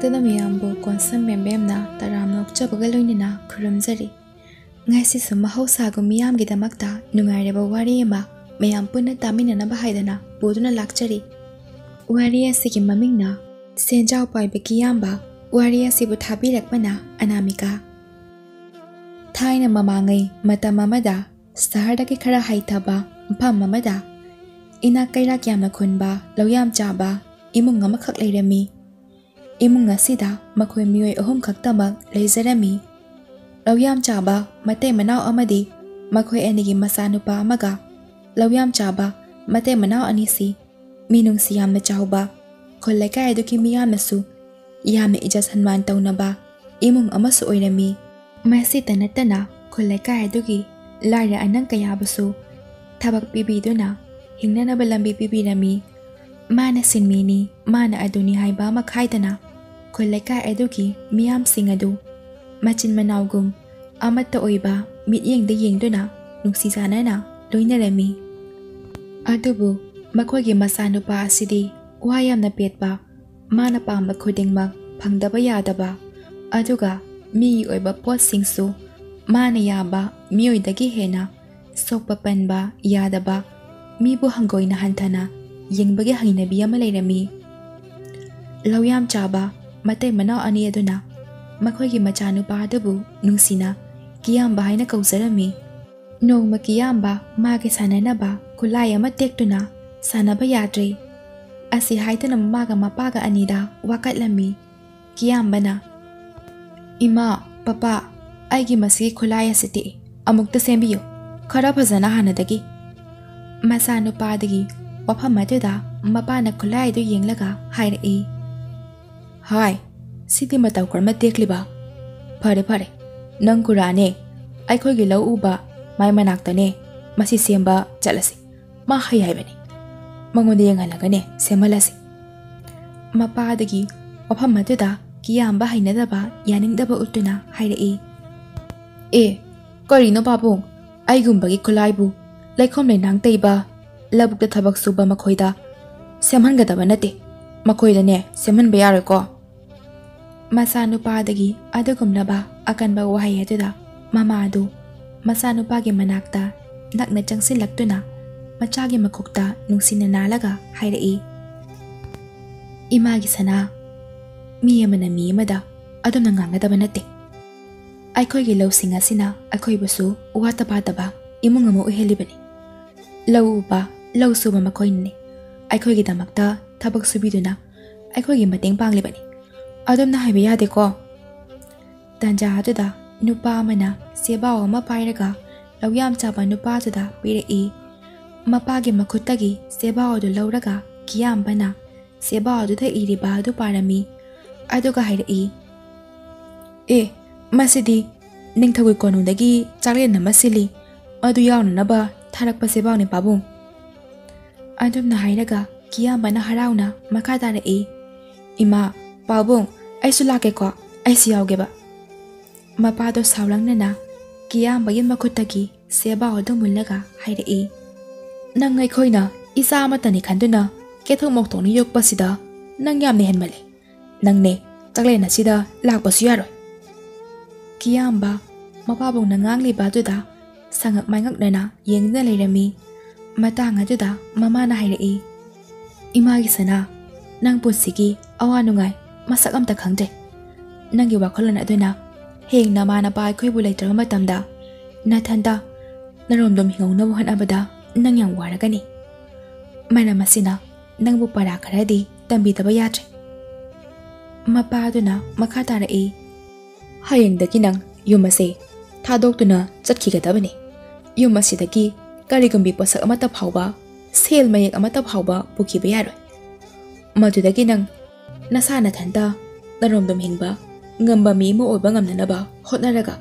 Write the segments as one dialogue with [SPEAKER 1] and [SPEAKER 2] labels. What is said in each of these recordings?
[SPEAKER 1] ꯃꯥꯡꯇꯅ ꯃꯌꯥꯝꯕꯨ ꯀꯣꯟꯁꯝ ꯃꯦꯝꯕꯦꯝꯅ ꯇꯔꯥꯝ ꯅꯣꯛꯆꯕꯒ ꯂꯣꯏꯅꯅ ꯈꯨꯔꯨꯝꯖꯔꯤ꯫ ꯉꯁꯤꯁꯨ ꯃꯍꯧꯁꯥꯒꯨꯝ ꯃꯤꯌꯥꯝꯒꯤꯗꯃꯛꯇ ꯅꯨꯡꯉꯥꯏꯔꯕ ꯋꯥꯔꯤ ꯑꯃ ꯃꯌꯥꯝ ꯄꯨꯟꯅ ꯇꯥꯃꯤꯟꯅꯅꯕ ꯍꯥꯏꯗꯅ ꯄꯨꯗꯨꯅ ꯂꯥꯛꯆꯔꯤ꯫ ꯋꯥꯔꯤ ꯑꯁꯤꯒꯤ ꯃꯃꯤꯡꯅ ꯁꯦꯟꯖꯥꯎ ꯄꯥꯏꯕ ꯀꯤꯌꯥꯝꯕ, ꯋꯥꯔꯤ ꯑꯁꯤꯕꯨ ꯊꯥꯕꯤꯔꯛꯄꯅ ꯑꯅꯥꯃꯤꯀꯥ꯫ ꯊꯥꯏꯅ ꯃꯃꯥꯡꯉꯩ ꯃꯇꯝ ꯑꯃꯗ ꯁꯍꯔꯗꯒꯤ ꯈꯔ ꯍꯩꯊꯕ ꯃꯐꯝ ꯑꯃꯗ ꯏꯅꯥꯛ ꯀꯩꯔꯥꯛ ꯌꯥꯝꯅ ꯈꯨꯟꯕ ꯂꯧꯌꯥꯝ ꯆꯥꯕ ꯏꯃꯨꯡ ꯑꯃꯈꯛ ꯂꯩꯔꯝꯃꯤ꯫ ꯏꯃꯨꯡ ꯑꯁꯤꯗ ꯃꯈꯣꯏ ꯃꯤꯑꯣꯏ 3 ꯈꯛꯇꯃꯛ ꯂꯩꯖꯔꯝꯃꯤ꯫ ꯂꯧꯌꯥꯝ ꯆꯥꯕ ꯃꯇꯩ ꯃꯅꯥꯎ ꯑꯃꯗꯤ ꯃꯈꯣꯏ ꯑꯅꯤꯒꯤ ꯃꯆꯥꯅꯨꯄꯥ ꯑꯃꯒ ꯂꯧꯌꯥꯝ ꯆꯥꯕ ꯃꯇꯩ ꯃꯅꯥꯎ ꯑꯅꯤꯁꯤ ꯃꯤꯅꯨꯡꯁꯤ ꯌꯥꯝꯅ ꯆꯥꯎꯕ, ꯈꯨꯜ ꯂꯩꯀꯥꯏ ꯑꯗꯨꯒꯤ ꯃꯤꯌꯥꯝꯅꯁꯨ ꯌꯥꯝꯅ ꯏꯖꯠ ꯁꯟꯃꯥꯟ ꯇꯧꯅꯕ ꯏꯃꯨꯡ ꯑꯃꯁꯨ ꯑꯣꯏꯔꯝꯃꯤ꯫ ꯃꯁꯤꯇ ꯅꯠꯇꯅ ꯈꯨꯜ ꯂꯩꯀꯥꯏ ꯑꯗꯨꯒꯤ ꯂꯥꯏꯔ ꯑꯅꯪ ꯀꯌꯥꯕꯨꯁꯨ ꯊꯕꯛ ꯄꯤꯕꯤꯗꯨꯅ ꯍꯤꯡꯅꯅꯕ ꯂꯝꯕꯤ ꯄꯤꯕꯤꯔꯝꯃꯤ꯫ ꯃꯥꯅ ꯁꯤꯟꯃꯤꯅꯤ, ꯃꯥꯅ ꯑꯗꯨꯅꯤ ꯍꯥꯏꯕ ꯑꯃ ꯈꯥꯏꯗꯅ ꯈꯨꯜ ꯂꯩꯀꯥꯏ ꯑꯗꯨꯒꯤ ꯃꯤꯌꯥꯝꯁꯤꯡ ꯑꯗꯨ ꯃꯆꯤꯟ ꯃꯅꯥꯎꯒꯨꯝ ꯑꯃꯠꯇ ꯑꯣꯏꯕ ꯃꯤꯠꯌꯦꯡꯗ ꯌꯦꯡꯗꯨꯅ ꯅꯨꯡꯁꯤ ꯆꯥꯟꯅꯅ ꯂꯣꯏꯅꯔꯝꯃꯤ꯫ ꯑꯗꯨꯕꯨ ꯃꯈꯣꯏꯒꯤ ꯃꯆꯥꯅꯨꯄꯥ ꯑꯁꯤꯗꯤ ꯋꯥ ꯌꯥꯝꯅ ꯄꯦꯠꯄ, ꯃꯥꯅ ꯄꯥꯝꯕ ꯈꯨꯗꯤꯡꯃꯛ ꯐꯪꯗꯕ ꯌꯥꯗꯕ, ꯑꯗꯨꯒ ꯃꯤꯒꯤ ꯑꯣꯏꯕ ꯄꯣꯠꯁꯤꯡꯁꯨ ꯃꯥꯅ ꯌꯥꯕ ꯃꯤꯑꯣꯏꯗꯒꯤ ꯍꯦꯟꯅ ꯁꯣꯛꯄ ꯄꯟꯕ ꯌꯥꯗꯕ, ꯃꯤꯕꯨ ꯍꯪꯒꯣꯏꯅ ꯍꯟꯊꯅ ꯌꯦꯡꯕꯒꯤ ꯍꯩꯅꯕꯤ ꯑꯃ ꯂꯩꯔꯝꯃꯤ꯫ ꯂꯧꯌꯥꯝ ꯆꯥꯕ ꯃꯇꯩ ꯃꯅꯥꯎ ꯑꯅꯤ ꯑꯗꯨꯅ ꯃꯈꯣꯏꯒꯤ ꯃꯆꯥꯅꯨꯄꯥ ꯑꯗꯨꯕꯨ ꯅꯨꯡꯁꯤꯅ ꯀꯤꯌꯥꯝꯕ ꯍꯥꯏꯅ ꯀꯧꯖꯔꯝꯃꯤ꯫ ꯅꯣꯡꯃ ꯀꯤꯌꯥꯝꯕ ꯃꯥꯒꯤ ꯁꯥꯟꯅꯅꯕ ꯈꯨꯠꯂꯥꯏ ꯑꯃ ꯇꯦꯛꯇꯨꯅ ꯁꯥꯟꯅꯕ ꯌꯥꯗ꯭ꯔꯦ ꯑꯁꯤ ꯍꯥꯏꯗꯨꯅ ꯃꯃꯥꯒ ꯃꯄꯥꯒ ꯑꯅꯤꯗ ꯋꯥꯀꯠꯂꯝꯃꯤ꯫ ꯀꯤꯌꯥꯝꯕꯅ, "ꯏꯃꯥ, ꯄꯄꯥ, ꯑꯩꯒꯤ ꯃꯁꯤꯒꯤ ꯈꯨꯠꯂꯥꯏ ꯑꯁꯤ ꯇꯦꯛꯏ, ꯑꯃꯨꯛꯇ ꯁꯦꯝꯕꯤꯌꯨ, ꯈꯔ ꯐꯖꯅ ꯍꯥꯟꯅꯗꯒꯤ"꯫ ꯃꯆꯥꯅꯨꯄꯥꯗꯒꯤ ꯋꯥꯐꯝ ꯑꯗꯨꯗ ꯃꯄꯥꯅ ꯈꯨꯠꯂꯥꯏ ꯑꯗꯨ ꯌꯦꯡꯂꯒ ꯍꯥꯏꯔꯛꯏ, "ꯍꯥꯏ, ꯁꯤꯗꯤ ꯃꯇꯧ ꯀꯔꯝꯅ ꯇꯦꯛꯂꯤꯕ? ꯐꯔꯦ ꯐꯔꯦ, ꯅꯪ ꯈꯨꯔꯥꯅꯦ, ꯑꯩꯈꯣꯏꯒꯤ ꯂꯧ ꯎꯕ ꯃꯥꯏ ꯃꯅꯥꯛꯇꯅꯦ, ꯃꯁꯤ ꯁꯦꯝꯕ ꯆꯠꯂꯁꯤ, ꯃꯥ ꯍꯩ ꯍꯥꯏꯕꯅꯤ, ꯃꯉꯣꯟꯗ ꯌꯦꯡꯍꯜꯂꯒꯅꯦ ꯁꯦꯝꯍꯜꯂꯁꯤ"꯫ ꯃꯄꯥꯗꯒꯤ ꯋꯥꯐꯝ ꯑꯗꯨꯗ ꯀꯤꯌꯥꯝꯕ ꯍꯩꯅꯗꯕ ꯌꯥꯅꯤꯡꯗꯕ ꯎꯠꯇꯨꯅ ꯍꯥꯏꯔꯛꯏ, "ꯑꯦ, ꯀꯔꯤꯅꯣ ꯄꯥꯕꯨꯡ, ꯑꯩꯒꯨꯝꯕꯒꯤ ꯈꯨꯠꯂꯥꯏꯕꯨ ꯂꯩꯈꯣꯝ ꯂꯩꯅꯥꯡ ꯇꯩꯕ, ꯂꯧꯕꯨꯛꯇ ꯊꯕꯛ ꯁꯨꯕ ꯃꯈꯣꯏꯗ ꯁꯦꯝꯍꯟꯒꯗꯕ ꯅꯠꯇꯦ, ꯃꯈꯣꯏꯗꯅꯦ ꯁꯦꯝꯍꯟꯕ ꯌꯥꯔꯣꯏꯀꯣ"꯫ ꯃꯆꯥꯅꯨꯄꯥꯗꯒꯤ ꯑꯗꯨꯒꯨꯝꯂꯕ ꯑꯀꯟꯕ ꯋꯥꯍꯩ ꯑꯗꯨꯗ ꯃꯃꯥ ꯑꯗꯨ ꯃꯆꯥꯅꯨꯄꯥꯒꯤ ꯃꯅꯥꯛꯇ ꯅꯛꯅ ꯆꯪꯁꯤꯜꯂꯛꯇꯨꯅ ꯃꯆꯥꯒꯤ ꯃꯀꯣꯛꯇ ꯅꯨꯡꯁꯤꯅ ꯅꯥꯜꯂꯒ ꯍꯥꯏꯔꯛꯏ, "ꯏꯃꯥꯒꯤ ꯁꯅꯥ, ꯃꯤ ꯑꯃꯅ ꯃꯤ ꯑꯃꯗ ꯑꯗꯨꯝꯅ ꯉꯥꯡꯒꯗꯕ ꯅꯠꯇꯦ꯫ ꯑꯩꯈꯣꯏꯒꯤ ꯂꯧꯁꯤꯡ ꯑꯁꯤꯅ ꯑꯩꯈꯣꯏꯕꯨꯁꯨ ꯋꯥꯠꯇ ꯄꯥꯗꯕ ꯏꯃꯨꯡ ꯑꯃ ꯑꯣꯏꯍꯜꯂꯤꯕꯅꯤ꯫ ꯂꯧ ꯎꯕ, ꯂꯧ ꯁꯨꯕ ꯃꯈꯣꯏꯅꯅꯤ ꯑꯩꯈꯣꯏꯒꯤꯗꯃꯛꯇ ꯊꯕꯛ ꯁꯨꯕꯤꯗꯨꯅ ꯑꯩꯈꯣꯏꯒꯤ ꯃꯇꯦꯡ ꯄꯥꯡꯂꯤꯕꯅꯤ, ꯑꯗꯨꯝꯅ ꯍꯥꯏꯕ ꯌꯥꯗꯦꯀꯣ"꯫ ꯇꯥꯟꯖꯥ ꯑꯗꯨꯗ ꯅꯨꯄꯥ ꯑꯃꯅ ꯆꯦꯕꯥꯎ ꯑꯃ ꯄꯥꯏꯔꯒ ꯂꯧꯌꯥꯝ ꯆꯥꯕ ꯅꯨꯄꯥꯗꯨꯗ ꯄꯤꯔꯛꯏ꯫ ꯃꯄꯥꯒꯤ ꯃꯈꯨꯠꯇꯒꯤ ꯆꯦꯕꯥꯎ ꯑꯗꯨ ꯂꯧꯔꯒ ꯀꯤꯌꯥꯝꯕꯅ ꯆꯦꯕꯥꯎ ꯑꯗꯨꯗ ꯏꯔꯤꯕ ꯑꯗꯨ ꯄꯥꯔꯝꯃꯤ, ꯑꯗꯨꯒ ꯍꯥꯏꯔꯛꯏ, "ꯑꯦ, ꯃꯁꯤꯗꯤ ꯅꯤꯡꯊꯧꯒꯤ ꯀꯣꯅꯨꯡꯗꯒꯤ ꯆꯥꯛꯂꯦꯟ ꯑꯃ ꯁꯤꯜꯂꯤ, ꯑꯗꯨ ꯌꯥꯎꯅꯅꯕ ꯊꯥꯔꯛꯄ ꯆꯦꯕꯥꯎꯅꯤ ꯄꯥꯕꯨꯡ"꯫ ꯑꯗꯨꯝꯅ ꯍꯥꯏꯔꯒ ꯀꯤꯌꯥꯝꯕꯅ ꯍꯔꯥꯎꯅ ꯃꯈꯥ ꯇꯥꯔꯛꯏ, "ꯏꯃꯥ, ꯄꯥꯕꯨꯡ, ꯑꯩꯁꯨ ꯂꯥꯛꯀꯦꯀꯣ, ꯑꯩꯁꯨ ꯌꯥꯎꯒꯦꯕ"꯫ ꯃꯄꯥꯗꯣ ꯁꯥꯎꯂꯪꯅꯅ ꯀꯤꯌꯥꯝꯕꯒꯤ ꯃꯈꯨꯠꯇꯒꯤ ꯆꯦꯕꯥꯎ ꯑꯗꯨ ꯃꯨꯜꯂꯒ ꯍꯥꯏꯔꯛꯏ, "ꯅꯪ ꯑꯩꯈꯣꯏꯅ ꯏꯆꯥ ꯑꯃꯠꯇꯅꯤ ꯈꯟꯗꯨꯅ ꯀꯦꯊꯣꯛ ꯃꯧꯊꯣꯛꯅ ꯌꯣꯛꯄꯁꯤꯗ ꯅꯪ ꯌꯥꯝꯅ ꯍꯦꯟꯃꯜꯂꯦ, ꯅꯪꯅꯦ ꯆꯥꯛꯂꯦꯟ ꯑꯁꯤꯗ ꯂꯥꯛꯄꯁꯨ ꯌꯥꯔꯣꯏ"꯫ ꯀꯤꯌꯥꯝꯕ ꯃꯄꯥꯕꯨꯡꯅ ꯉꯥꯡꯂꯤꯕ ꯑꯗꯨꯗ ꯁꯉꯛ ꯃꯥꯏꯉꯛꯅꯅ ꯌꯦꯡꯗꯨꯅ ꯂꯩꯔꯝꯃꯤ꯫ ꯃꯇꯥꯡ ꯑꯗꯨꯗ ꯃꯃꯥꯅ ꯍꯥꯏꯔꯛꯏ, "ꯏꯃꯥꯒꯤ ꯁꯅꯥ, ꯅꯪ ꯄꯨꯟꯁꯤꯒꯤ ꯑꯋꯥ ꯅꯨꯡꯉꯥꯏ ꯃꯁꯛ ꯑꯝꯇ ꯈꯪꯗ꯭ꯔꯦ꯫ ꯅꯪꯒꯤ ꯋꯥꯈꯜꯂꯣꯟ ꯑꯗꯨꯅ ꯍꯌꯦꯡ ꯅꯃꯥ ꯅꯄꯥ ꯑꯩꯈꯣꯏꯕꯨ ꯂꯩꯇ꯭ꯔꯕ ꯃꯇꯝꯗ ꯅꯊꯟꯇ ꯅꯔꯣꯝꯗꯣꯝ ꯍꯤꯡꯍꯧꯅꯕ ꯍꯣꯠꯅꯕꯗ ꯅꯪ ꯌꯥꯝ ꯋꯥꯔꯒꯅꯤ꯫ ꯃꯔꯝ ꯑꯁꯤꯅ ꯅꯪꯕꯨ ꯄꯔꯥ ꯈꯔꯗꯤ ꯇꯝꯕꯤꯗꯕ ꯌꯥꯗ꯭ꯔꯦ"꯫ ꯃꯄꯥꯗꯨꯅ ꯃꯈꯥ ꯇꯥꯔꯛꯏ, "ꯍꯌꯦꯡꯗꯒꯤ ꯅꯪ ꯌꯨꯝ ꯑꯁꯦ ꯊꯥꯗꯣꯛꯇꯨꯅ ꯆꯠꯈꯤꯒꯗꯕꯅꯤ꯫ ꯌꯨꯝ ꯑꯁꯤꯗꯒꯤ ꯀꯔꯤꯒꯨꯝꯕꯤ ꯄꯣꯠꯁꯛ ꯑꯃꯠꯇ ꯐꯥꯎꯕ, ꯁꯦꯜ ꯃꯌꯦꯛ ꯑꯃꯠꯇ ꯐꯥꯎꯕ ꯄꯨꯈꯤꯕ ꯌꯥꯔꯣꯏ꯫ ꯃꯗꯨꯗꯒꯤ ꯅꯪ ꯅꯁꯥ ꯅꯊꯟꯇ ꯅꯔꯣꯝꯗꯣꯝ ꯍꯤꯡꯕ ꯉꯝꯕ ꯃꯤ ꯑꯃ ꯑꯣꯏꯕ ꯉꯝꯅꯅꯕ ꯍꯣꯠꯅꯔꯒ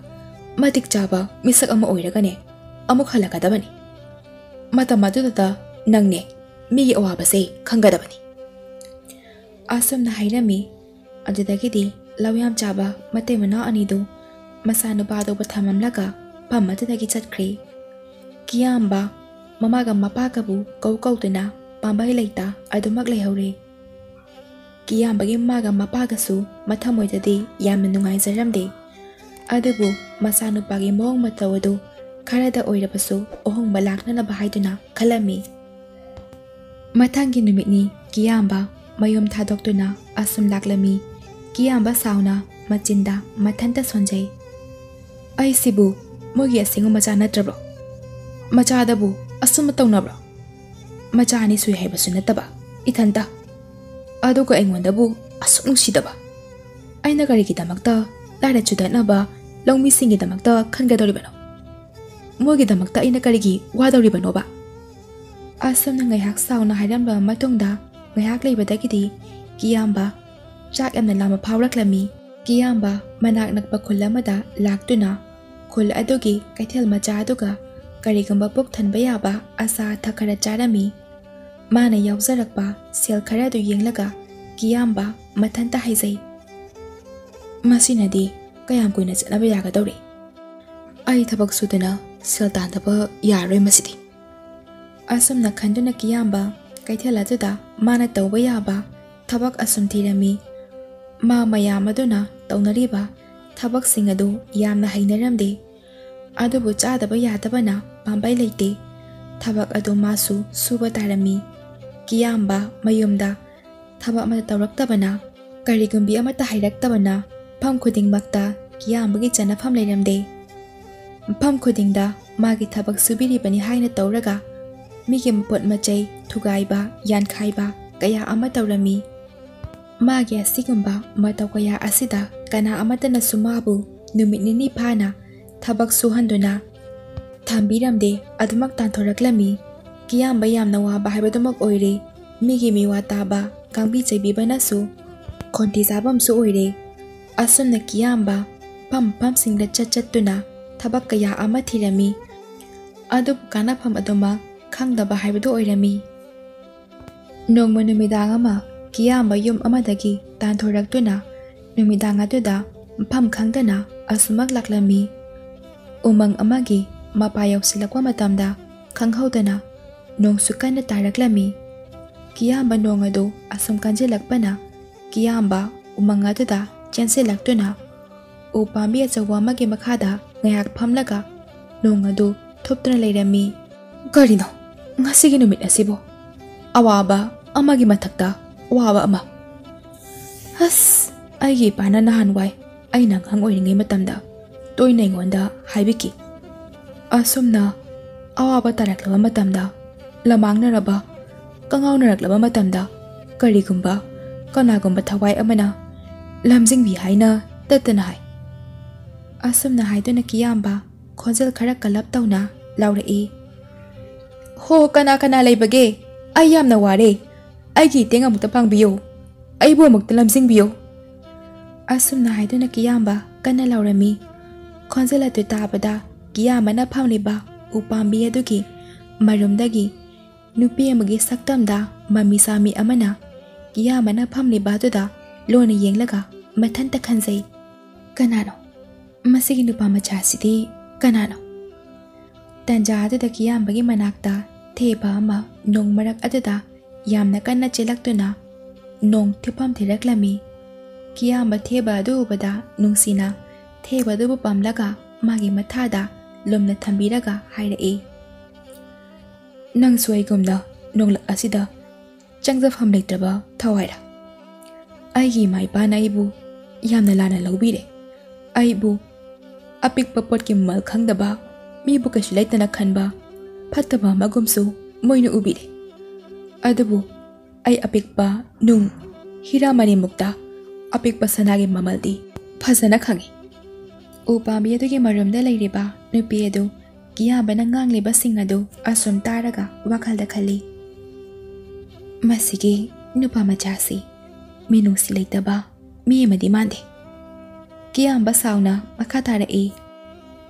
[SPEAKER 1] ꯃꯇꯤꯛ ꯆꯥꯕ ꯃꯤꯁꯛ ꯑꯃ ꯑꯣꯏꯔꯒꯅꯦ ꯑꯃꯨꯛ ꯍꯜꯂꯛꯀꯗꯕꯅꯤ꯫ ꯃꯇꯝ ꯑꯗꯨꯗ ꯅꯪꯅꯦ ꯃꯤꯒꯤ ꯑꯋꯥꯕꯁꯦ ꯈꯪꯒꯗꯕꯅꯤ"꯫ ꯑꯁꯨꯝꯅ ꯍꯥꯏꯔꯝꯃꯤ꯫ ꯑꯗꯨꯗꯒꯤꯗꯤ ꯂꯧꯌꯥꯝ ꯆꯥꯕ ꯃꯇꯩ ꯃꯅꯥꯎ ꯑꯅꯤꯗꯨ ꯃꯆꯥꯅꯨꯄꯥꯗꯨꯕꯨ ꯊꯝꯃꯝꯂꯒ ꯐꯝ ꯑꯗꯨꯗꯒꯤ ꯆꯠꯈ꯭ꯔꯦ꯫ ꯀꯤꯌꯥꯝꯕ ꯃꯃꯥꯒ ꯃꯄꯥꯒꯕꯨ ꯀꯧꯗꯨꯅ ꯄꯥꯝꯕꯩ ꯂꯩꯇ ꯑꯗꯨꯃꯛ ꯂꯩꯍꯧꯔꯦ꯫ ꯀꯤꯌꯥꯝꯕꯒꯤ ꯃꯥꯒ ꯃꯄꯥꯒꯁꯨ ꯃꯊꯃꯣꯏꯗꯗꯤ ꯌꯥꯝꯅ ꯅꯨꯡꯉꯥꯏꯖꯔꯝꯗꯦ꯫ ꯑꯗꯨꯕꯨ ꯃꯆꯥꯅꯨꯄꯥꯒꯤ ꯃꯑꯣꯡ ꯃꯇꯧ ꯑꯗꯨ ꯈꯔꯗ ꯑꯣꯏꯔꯕꯁꯨ ꯑꯍꯣꯡꯕ ꯂꯥꯛꯅꯅꯕ ꯍꯥꯏꯗꯨꯅ ꯈꯜꯂꯝꯃꯤ꯫ ꯃꯊꯪꯒꯤ ꯅꯨꯃꯤꯠꯅꯤ ꯀꯤꯌꯥꯝꯕ ꯃꯌꯨꯝ ꯊꯥꯗꯣꯛꯇꯨꯅ ꯑꯁꯨꯝ ꯂꯥꯛꯂꯝꯃꯤ꯫ ꯀꯤꯌꯥꯝꯕ ꯁꯥꯎꯅ ꯃꯆꯤꯟꯗ ꯃꯊꯟꯇ ꯁꯣꯟꯖꯩ꯫ ꯑꯩꯁꯤꯕꯨ ꯃꯣꯏꯒꯤ ꯑꯁꯦꯡꯕ ꯃꯆꯥ ꯅꯠꯇ꯭ꯔꯕ꯭ꯔꯣ? ꯃꯆꯥꯗꯕꯨ ꯑꯁꯨꯝꯕ ꯇꯧꯅꯕ꯭ꯔꯣ? ꯃꯆꯥ ꯑꯅꯤ ꯁꯨꯏ ꯍꯥꯏꯕꯁꯨ ꯅꯠꯇꯕ ꯏꯊꯟꯇ, ꯑꯗꯨꯒ ꯑꯩꯉꯣꯟꯗꯕꯨ ꯑꯁꯨꯛ ꯅꯨꯡꯁꯤꯗꯕ? ꯑꯩꯅ ꯀꯔꯤꯒꯤꯗꯃꯛꯇ ꯂꯥꯏꯔ ꯆꯨꯗꯠꯅꯕ ꯂꯧꯃꯤꯁꯤꯡꯒꯤꯗꯃꯛꯇ ꯈꯟꯒꯗꯧꯔꯤꯕꯅꯣ? ꯃꯣꯏꯒꯤꯗꯃꯛꯇ ꯑꯩꯅ ꯀꯔꯤꯒꯤ ꯋꯥꯗꯧꯔꯤꯕꯅꯣꯕ? ꯑꯁꯨꯝꯅ ꯉꯥꯏꯍꯥꯛ ꯁꯥꯎꯅ ꯍꯥꯏꯔꯝꯂꯕ ꯃꯇꯨꯡꯗ ꯉꯥꯏꯍꯥꯛ ꯂꯩꯕꯗꯒꯤꯗꯤ ꯀꯤꯌꯥꯝꯕ ꯆꯥꯛ ꯌꯥꯝꯅ ꯂꯥꯝꯕ ꯐꯥꯎꯔꯛꯂꯝꯃꯤ꯫ ꯀꯤꯌꯥꯝꯕ ꯃꯅꯥꯛ ꯅꯛꯄ ꯈꯨꯜ ꯑꯃꯗ ꯂꯥꯛꯇꯨꯅ ꯈꯨꯜ ꯑꯗꯨꯒꯤ ꯀꯩꯊꯦꯜ ꯃꯆꯥ ꯑꯗꯨꯒ ꯀꯔꯤꯒꯨꯝꯕ ꯄꯨꯛ ꯊꯟꯕ ꯌꯥꯕ ꯑꯆꯥ ꯑꯊꯛ ꯈꯔ ꯆꯥꯔꯝꯃꯤ꯫ ꯃꯥꯅ ꯌꯥꯎꯖꯔꯛꯄ ꯁꯦꯜ ꯈꯔꯗꯨ ꯌꯦꯡꯂꯒ ꯀꯤꯌꯥꯝꯕ ꯃꯊꯟꯇ ꯍꯥꯏꯖꯩ, ꯃꯁꯤꯅꯗꯤ ꯀꯌꯥꯝ ꯀꯨꯏꯅ ꯆꯠꯅꯕ ꯌꯥꯒꯗꯧꯔꯤ? ꯑꯩ ꯊꯕꯛ ꯁꯨꯗꯅ ꯁꯦꯜ ꯇꯥꯟꯗꯕ ꯌꯥꯔꯣꯏ ꯃꯁꯤꯗꯤ꯫ ꯑꯁꯨꯝꯅ ꯈꯟꯗꯨꯅ ꯀꯤꯌꯥꯝꯕ ꯀꯩꯊꯦꯜ ꯑꯗꯨꯗ ꯃꯥꯅ ꯇꯧꯕ ꯌꯥꯕ ꯊꯕꯛ ꯑꯁꯨꯝ ꯊꯤꯔꯝꯃꯤ꯫ ꯃꯌꯥꯝ ꯑꯗꯨꯅ ꯇꯧꯅꯔꯤꯕ ꯊꯕꯛꯁꯤꯡ ꯑꯗꯨ ꯌꯥꯝꯅ ꯍꯩꯅꯔꯝꯗꯦ꯫ ꯑꯗꯨꯕꯨ ꯆꯥꯗꯕ ꯌꯥꯗꯕꯅ ꯄꯥꯝꯕꯩ ꯂꯩꯇꯦ꯫ ꯊꯕꯛ ꯑꯗꯨ ꯃꯥꯁꯨ ꯁꯨꯕ ꯇꯥꯔꯝꯃꯤ꯫ ꯀꯤꯌꯥꯝꯕ ꯃꯌꯨꯝꯗ ꯊꯕꯛ ꯑꯃꯠꯇ ꯇꯧꯔꯛꯇꯕꯅ, ꯀꯔꯤꯒꯨꯝꯕꯤ ꯑꯃꯠꯇ ꯍꯩꯔꯛꯇꯕꯅ ꯃꯐꯝ ꯈꯨꯗꯤꯡꯃꯛꯇ ꯀꯤꯌꯥꯝꯕꯒꯤ ꯆꯟꯅꯐꯝ ꯂꯩꯔꯝꯗꯦ꯫ ꯃꯐꯝ ꯈꯨꯗꯤꯡꯗ ꯃꯥꯒꯤ ꯊꯕꯛ ꯁꯨꯕꯤꯔꯤꯕꯅꯤ ꯍꯥꯏꯅ ꯇꯧꯔꯒ ꯃꯤꯒꯤ ꯃꯄꯣꯠ ꯃꯆꯩ ꯊꯨꯒꯥꯏꯕ ꯌꯥꯟꯈꯥꯏꯕ ꯀꯌꯥ ꯑꯃ ꯇꯧꯔꯝꯃꯤ꯫ ꯃꯥꯒꯤ ꯑꯁꯤꯒꯨꯝꯕ ꯃꯇꯧ ꯀꯌꯥ ꯑꯁꯤꯗ ꯀꯅꯥ ꯑꯃꯠꯇꯅꯁꯨ ꯃꯥꯕꯨ ꯅꯨꯃꯤꯠ ꯅꯤꯅꯤ ꯐꯥꯅ ꯊꯕꯛ ꯁꯨꯍꯟꯗꯨꯅ ꯊꯝꯕꯤꯔꯝꯗꯦ, ꯑꯗꯨꯃꯛ ꯇꯥꯟꯊꯣꯔꯛꯂꯝꯃꯤ꯫ ꯀꯤꯌꯥꯝꯕ ꯌꯥꯝꯅ ꯋꯥꯕ ꯍꯥꯏꯕꯗꯨꯃꯛ ꯑꯣꯏꯔꯦ꯫ ꯃꯤꯒꯤ ꯃꯤꯋꯥ ꯇꯥꯕ ꯉꯥꯡꯕꯤ ꯆꯩꯕꯤꯕꯅꯁꯨ ꯈꯣꯟꯊꯤ ꯆꯥꯐꯝꯁꯨ ꯑꯣꯏꯔꯦ꯫ ꯑꯁꯨꯝꯅ ꯀꯤꯌꯥꯝꯕ ꯃꯐꯝꯁꯤꯡꯗ ꯆꯠꯇꯨꯅ ꯊꯕꯛ ꯀꯌꯥ ꯑꯃ ꯊꯤꯔꯝꯃꯤ꯫ ꯑꯗꯨꯕꯨ ꯀꯥꯟꯅꯐꯝ ꯑꯗꯨꯃꯛ ꯈꯪꯗꯕ ꯍꯥꯏꯕꯗꯨ ꯑꯣꯏꯔꯝꯃꯤ꯫ ꯅꯣꯡꯃ ꯅꯨꯃꯤꯗꯥꯡ ꯑꯃ ꯀꯤꯌꯥꯝꯕ ꯌꯨꯝ ꯑꯃꯗꯒꯤ ꯇꯥꯟꯊꯣꯔꯛꯇꯨꯅ ꯅꯨꯃꯤꯗꯥꯡ ꯑꯗꯨꯗ ꯃꯐꯝ ꯈꯪꯗꯅ ꯑꯁꯨꯃꯛ ꯂꯥꯛꯂꯝꯃꯤ꯫ ꯎꯃꯪ ꯑꯃꯒꯤ ꯃꯄꯥ ꯌꯧꯁꯤꯜꯂꯛꯄ ꯃꯇꯝꯗ ꯈꯪꯍꯧꯗꯅ ꯅꯣꯡꯁꯨ ꯀꯟꯅ ꯇꯥꯔꯛꯂꯝꯃꯤ꯫ ꯀꯤꯌꯥꯝꯕ ꯅꯣꯡ ꯑꯗꯨ ꯑꯁꯨꯝ ꯀꯟꯖꯤꯜꯂꯛꯄꯅ ꯀꯤꯌꯥꯝꯕ ꯎꯃꯪ ꯑꯗꯨꯗ ꯆꯦꯟꯁꯤꯜꯂꯛꯇꯨꯅ ꯎ ꯄꯥꯝꯕꯤ ꯑꯆꯧꯕ ꯑꯃꯒꯤ ꯃꯈꯥꯗ ꯉꯥꯏꯍꯥꯛ ꯐꯝꯂꯒ ꯅꯣꯡ ꯑꯗꯨ ꯊꯨꯞꯇꯨꯅ ꯂꯩꯔꯝꯃꯤ꯫ ꯀꯔꯤꯅꯣ ꯉꯁꯤꯒꯤ ꯅꯨꯃꯤꯠ ꯑꯁꯤꯕꯨ? ꯑꯋꯥꯕ ꯑꯃꯒꯤ ꯃꯊꯛꯇ ꯑꯋꯥꯕ ꯑꯃ꯫ ꯑꯁ, ꯑꯩꯒꯤ ꯏꯄꯥꯅ ꯅꯍꯥꯟꯋꯥꯏ ꯑꯩꯅ ꯑꯉꯥꯡ ꯑꯣꯏꯔꯤꯉꯩ ꯃꯇꯝꯗ ꯇꯣꯏꯅ ꯑꯩꯉꯣꯟꯗ ꯍꯥꯏꯕꯤꯈꯤ, ꯑꯁꯨꯝꯅ ꯑꯋꯥꯕ ꯇꯥꯔꯛꯂꯕ ꯃꯇꯝꯗ, ꯂꯃꯥꯡꯅꯔꯕ ꯀꯉꯥꯎꯅꯔꯛꯂꯕ ꯃꯇꯝꯗ ꯀꯔꯤꯒꯨꯝꯕ ꯀꯅꯥꯒꯨꯝꯕ ꯊꯋꯥꯏ ꯑꯃꯅ ꯂꯝꯖꯤꯡꯕꯤ ꯍꯥꯏꯅ ꯇꯠꯇꯅ ꯍꯥꯏ꯫ ꯑꯁꯨꯝꯅ ꯍꯥꯏꯗꯨꯅ ꯀꯤꯌꯥꯝꯕ ꯈꯣꯟꯖꯦꯜ ꯈꯔ ꯀꯜꯂꯞ ꯇꯧꯅ ꯂꯥꯎꯔꯛꯏ, ꯍꯣ, ꯀꯅꯥ ꯀꯅꯥ ꯂꯩꯕꯒꯦ? ꯑꯩ ꯌꯥꯝꯅ ꯋꯥꯔꯦ, ꯑꯩꯒꯤ ꯃꯇꯦꯡ ꯑꯃꯨꯛꯇ ꯄꯥꯡꯕꯤꯌꯨ, ꯑꯩꯕꯨ ꯑꯃꯨꯛꯇ ꯂꯝꯖꯤꯡꯕꯤꯌꯨ꯫ ꯑꯁꯨꯝꯅ ꯍꯥꯏꯗꯨꯅ ꯀꯤꯌꯥꯝꯕ ꯀꯟꯅ ꯂꯥꯎꯔꯝꯃꯤ꯫ ꯈꯣꯟꯖꯦꯜ ꯑꯗꯨ ꯇꯥꯕꯗ ꯀꯤꯌꯥꯝꯕꯅ ꯐꯝꯂꯤꯕ ꯎ ꯄꯥꯝꯕꯤ ꯑꯗꯨꯒꯤ ꯃꯔꯨꯝꯗꯒꯤ ꯅꯨꯄꯤ ꯑꯃꯒꯤ ꯁꯛꯇꯝꯗ ꯃꯃꯤ ꯁꯥꯃꯤ ꯑꯃꯅ ꯀꯤꯌꯥꯝꯕꯅ ꯐꯝꯂꯤꯕ ꯑꯗꯨꯗ ꯂꯣꯟꯅ ꯌꯦꯡꯂꯒ ꯃꯊꯟꯇ ꯈꯟꯖꯩ, ꯀꯅꯥꯅꯣ ꯃꯁꯤꯒꯤ ꯅꯨꯄꯥ ꯃꯆꯥꯁꯤꯗꯤ? ꯀꯅꯥꯅꯣ? ꯇꯟꯖꯥ ꯑꯗꯨꯗ ꯀꯤꯌꯥꯝꯕꯒꯤ ꯃꯅꯥꯛꯇ ꯊꯦꯕ ꯑꯃ ꯅꯣꯡ ꯃꯔꯛ ꯑꯗꯨꯗ ꯌꯥꯝꯅ ꯀꯟꯅ ꯆꯦꯜꯂꯛꯇꯨꯅ ꯅꯣꯡ ꯊꯤꯐꯝ ꯊꯤꯔꯛꯂꯝꯃꯤ꯫ ꯀꯤꯌꯥꯝꯕ ꯊꯦꯕ ꯑꯗꯨ ꯎꯕꯗ ꯅꯨꯡꯁꯤꯅ ꯊꯦꯕ ꯑꯗꯨꯕꯨ ꯄꯥꯝꯂꯒ ꯃꯥꯒꯤ ꯃꯊꯥꯗ ꯂꯨꯝꯅ ꯊꯝꯕꯤꯔꯒ ꯍꯥꯏꯔꯛꯏ, ꯅꯪꯁꯨ ꯑꯩꯒꯨꯝꯅ ꯅꯣꯡꯂꯛ ꯑꯁꯤꯗ ꯆꯪꯖꯐꯝ ꯂꯩꯇ꯭ꯔꯕ ꯊꯋꯥꯏꯔꯥ? ꯑꯩꯒꯤ ꯏꯃꯥ ꯏꯄꯥꯅ ꯑꯩꯕు ꯌꯥꯝꯅ ꯂꯥꯟꯅ ꯂꯧꯕꯤꯔꯦ꯫ ꯑꯩꯕꯨ ꯑꯄꯤꯛꯄ ꯄꯣꯠꯀꯤ ꯃꯃꯜ ꯈꯪꯗꯕ, ꯃꯤꯕꯨ ꯀꯩꯁꯨ ꯂꯩꯇꯅ ꯈꯟꯕ ꯐꯠꯇꯕ ꯑꯃꯒꯨꯝꯁꯨ ꯃꯣꯏꯅ ꯎꯕꯤꯔꯦ꯫ ꯑꯗꯨꯕꯨ ꯑꯩ ꯑꯄꯤꯛꯄ ꯅꯨꯡ ꯍꯤꯔꯥ ꯃꯔꯤꯃꯨꯛꯇ ꯑꯄꯤꯛꯄ ꯁꯅꯥꯒꯤ ꯃꯃꯜꯗꯤ ꯐꯖꯅ ꯈꯪꯏ꯫ ꯎ ꯄꯥꯝꯕꯤ ꯑꯗꯨꯒꯤ ꯃꯔꯨꯝꯗ ꯂꯩꯔꯤꯕ ꯅꯨꯄꯤ ꯑꯗꯨ ꯀꯤꯌꯥꯝꯕꯅ ꯉꯥꯡꯂꯤꯕꯁꯤꯡ ꯑꯗꯨ ꯑꯁꯨꯝ ꯇꯥꯔꯒ ꯋꯥꯈꯜꯗ ꯈꯜꯂꯤ, ꯃꯁꯤꯒꯤ ꯅꯨꯄꯥ ꯃꯆꯥꯁꯤ ꯃꯤꯅꯨꯡꯁꯤ ꯂꯩꯇꯕ ꯃꯤ ꯑꯃꯗꯤ ꯃꯥꯟꯗꯦ꯫ ꯀꯤꯌꯥꯝꯕ ꯁꯥꯎꯅ ꯃꯈꯥ ꯇꯥꯔꯛꯏ,